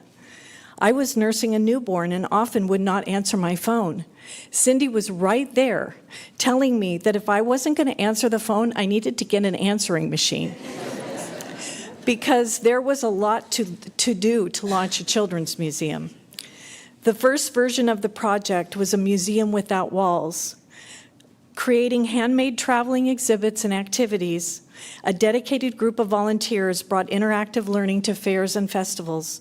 I was nursing a newborn and often would not answer my phone. Cindy was right there telling me that if I wasn't going to answer the phone, I needed to get an answering machine. Because there was a lot to do to launch a children's museum. The first version of the project was a museum without walls, creating handmade traveling exhibits and activities. A dedicated group of volunteers brought interactive learning to fairs and festivals.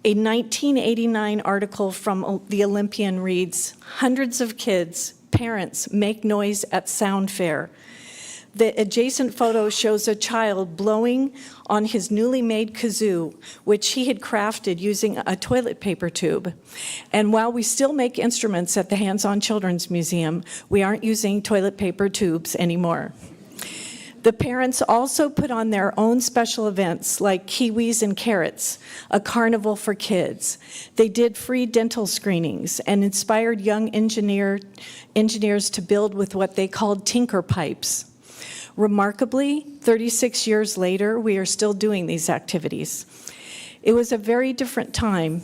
A 1989 article from the Olympian reads, hundreds of kids, parents make noise at sound fair. The adjacent photo shows a child blowing on his newly made kazoo, which he had crafted using a toilet paper tube. And while we still make instruments at the Hands-On Children's Museum, we aren't using toilet paper tubes anymore. The parents also put on their own special events like Kiwis and Carrots, a carnival for kids. They did free dental screenings and inspired young engineers to build with what they called tinker pipes. Remarkably, 36 years later, we are still doing these activities. It was a very different time,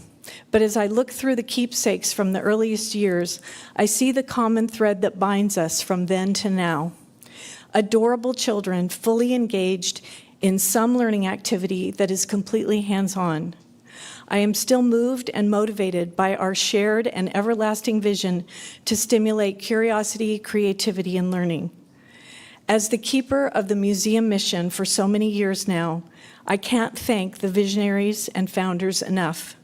but as I look through the keepsakes from the earliest years, I see the common thread that binds us from then to now. Adorable children fully engaged in some learning activity that is completely hands-on. I am still moved and motivated by our shared and everlasting vision to stimulate curiosity, creativity, and learning. As the keeper of the museum mission for so many years now, I can't thank the visionaries and founders enough.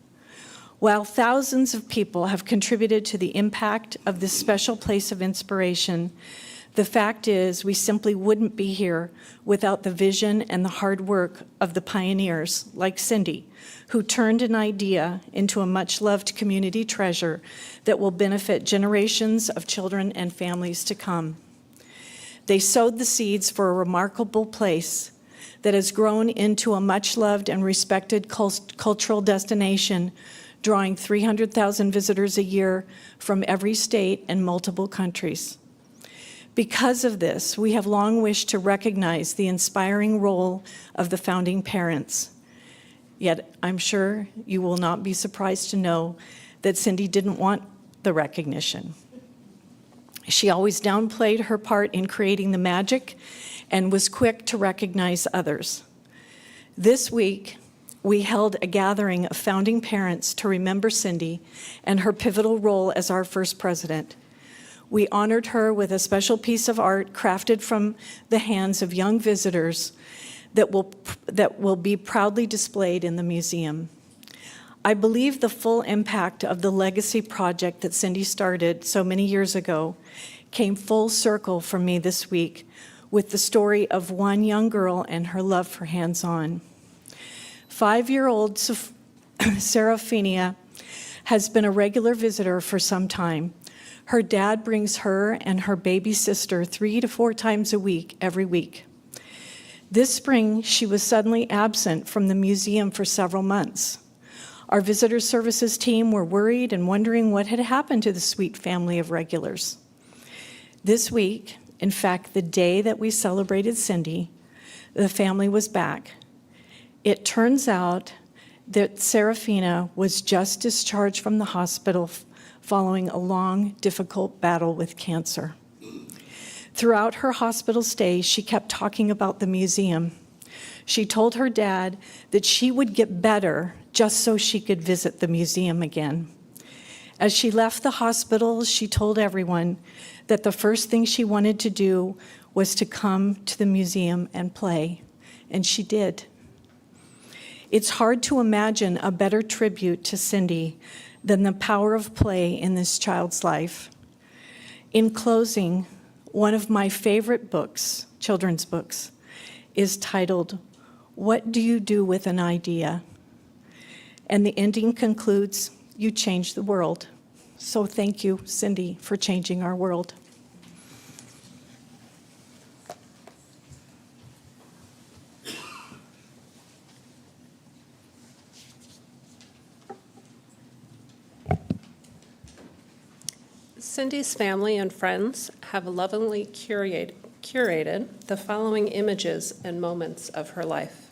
While thousands of people have contributed to the impact of this special place of inspiration, the fact is we simply wouldn't be here without the vision and the hard work of the pioneers like Cindy, who turned an idea into a much-loved community treasure that will benefit generations of children and families to come. They sowed the seeds for a remarkable place that has grown into a much-loved and respected cultural destination, drawing 300,000 visitors a year from every state and multiple countries. Because of this, we have long wished to recognize the inspiring role of the founding parents. Yet, I'm sure you will not be surprised to know that Cindy didn't want the recognition. She always downplayed her part in creating the magic and was quick to recognize others. This week, we held a gathering of founding parents to remember Cindy and her pivotal role as our first president. We honored her with a special piece of art crafted from the hands of young visitors that will be proudly displayed in the museum. I believe the full impact of the legacy project that Cindy started so many years ago came full circle for me this week with the story of one young girl and her love for hands-on. 5-year-old Seraphina has been a regular visitor for some time. Her dad brings her and her baby sister 3 to 4 times a week, every week. This spring, she was suddenly absent from the museum for several months. Our visitor services team were worried and wondering what had happened to the sweet family of regulars. This week, in fact, the day that we celebrated Cindy, the family was back. It turns out that Seraphina was just discharged from the hospital following a long, difficult battle with cancer. Throughout her hospital stay, she kept talking about the museum. She told her dad that she would get better just so she could visit the museum again. As she left the hospital, she told everyone that the first thing she wanted to do was to come to the museum and play, and she did. It's hard to imagine a better tribute to Cindy than the power of play in this child's life. In closing, one of my favorite books, children's books, is titled, "What Do You Do with an Idea?" And the ending concludes, "You changed the world." So thank you, Cindy, for changing our world. Cindy's family and friends have lovingly curated the following images and moments of her life.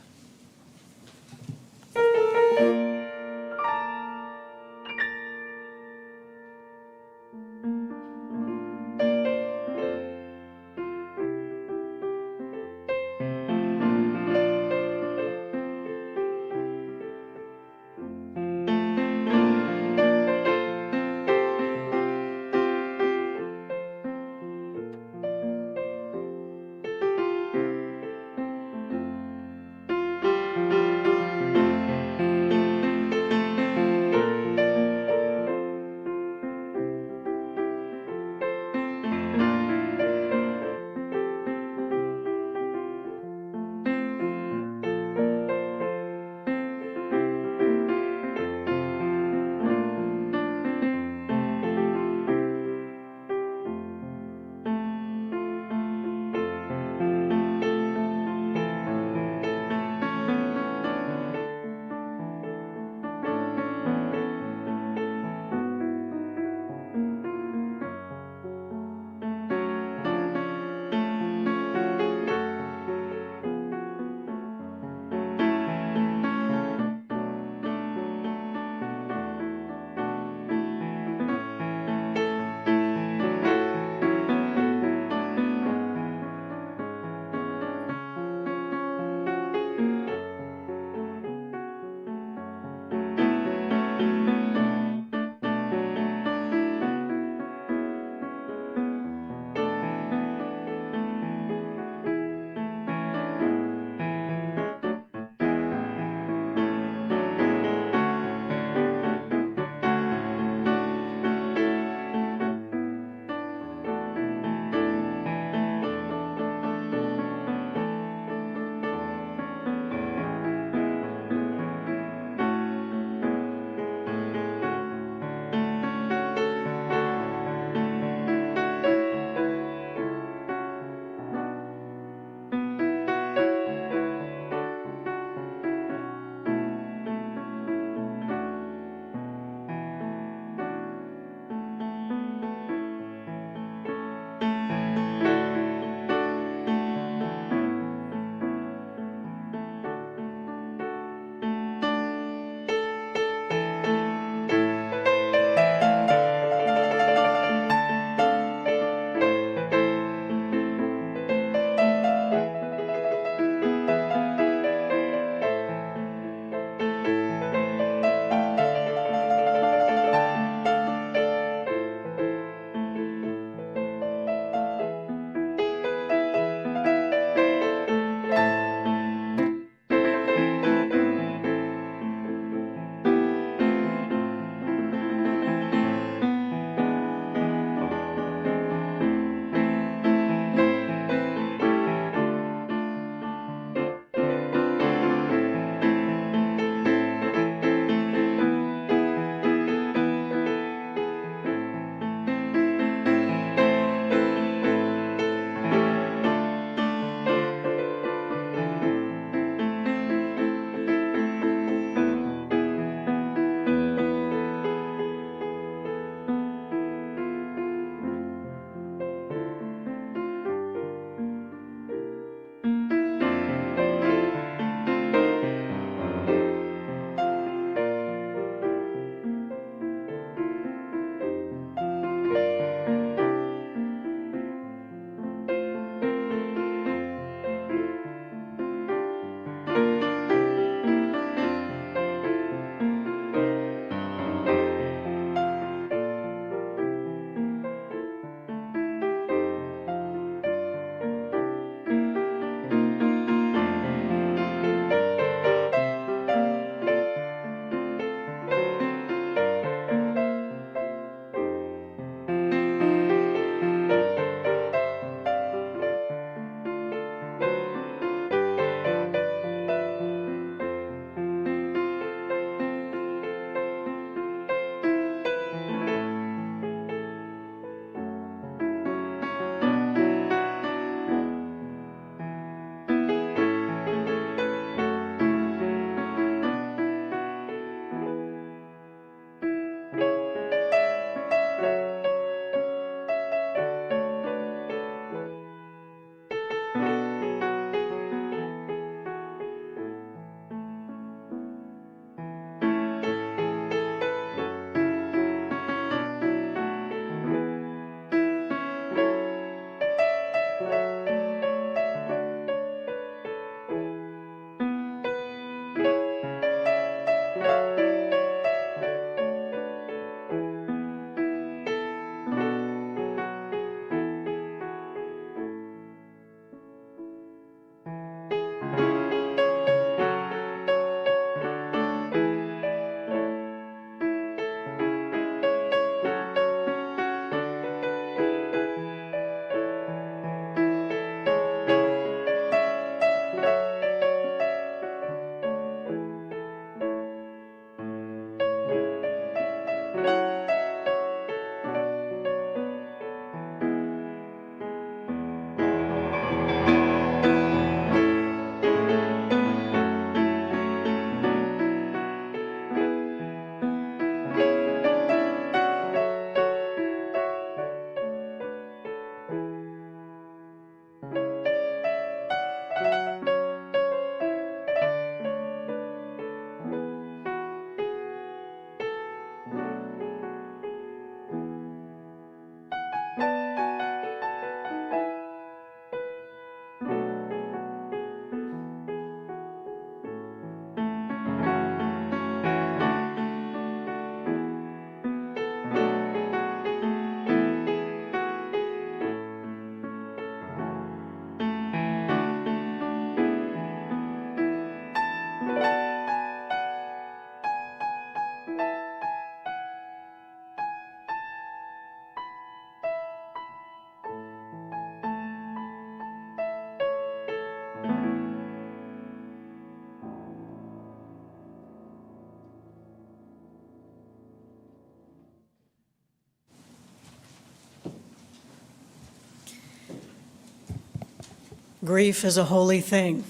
Grief is a holy thing.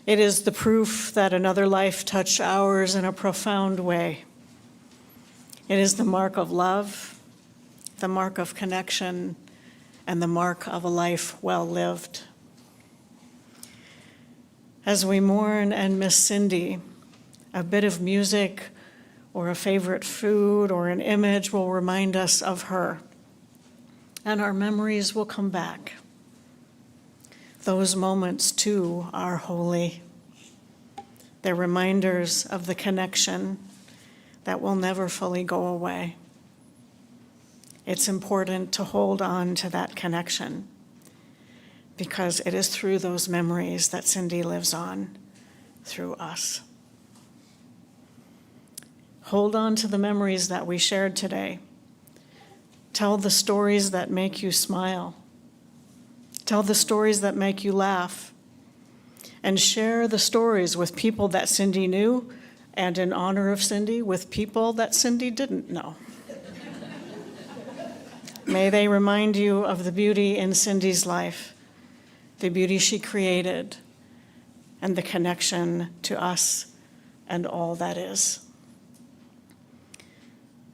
It is the proof that another life touched ours in a profound way. It is the mark of love, the mark of connection, and the mark of a life well lived. As we mourn and miss Cindy, a bit of music or a favorite food or an image will remind us of her, and our memories will come back. Those moments, too, are holy. They're reminders of the connection that will never fully go away. It's important to hold on to that connection because it is through those memories that Cindy lives on through us. Hold on to the memories that we shared today. Tell the stories that make you smile. Tell the stories that make you laugh. And share the stories with people that Cindy knew, and in honor of Cindy, with people that Cindy didn't know. May they remind you of the beauty in Cindy's life, the beauty she created, and the connection to us and all that is.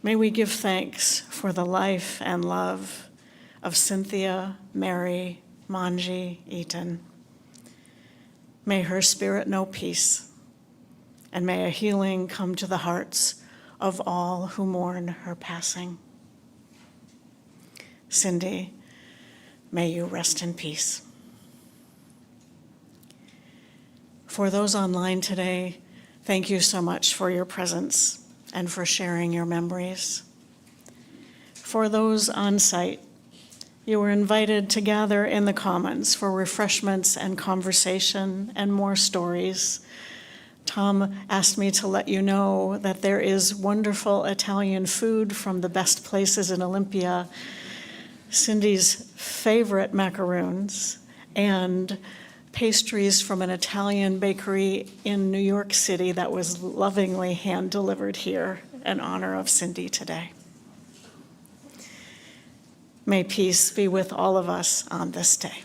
May we give thanks for the life and love of Cynthia Mary Monge-Eaton. May her spirit know peace, and may a healing come to the hearts of all who mourn her passing. Cindy, may you rest in peace. For those online today, thank you so much for your presence and for sharing your memories. For those on site, you were invited to gather in the Commons for refreshments and conversation and more stories. Tom asked me to let you know that there is wonderful Italian food from the best places in Olympia, Cindy's favorite macaroons, and pastries from an Italian bakery in New York City that was lovingly hand-delivered here in honor of Cindy today. May peace be with all of us on this day.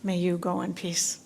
May you go in peace.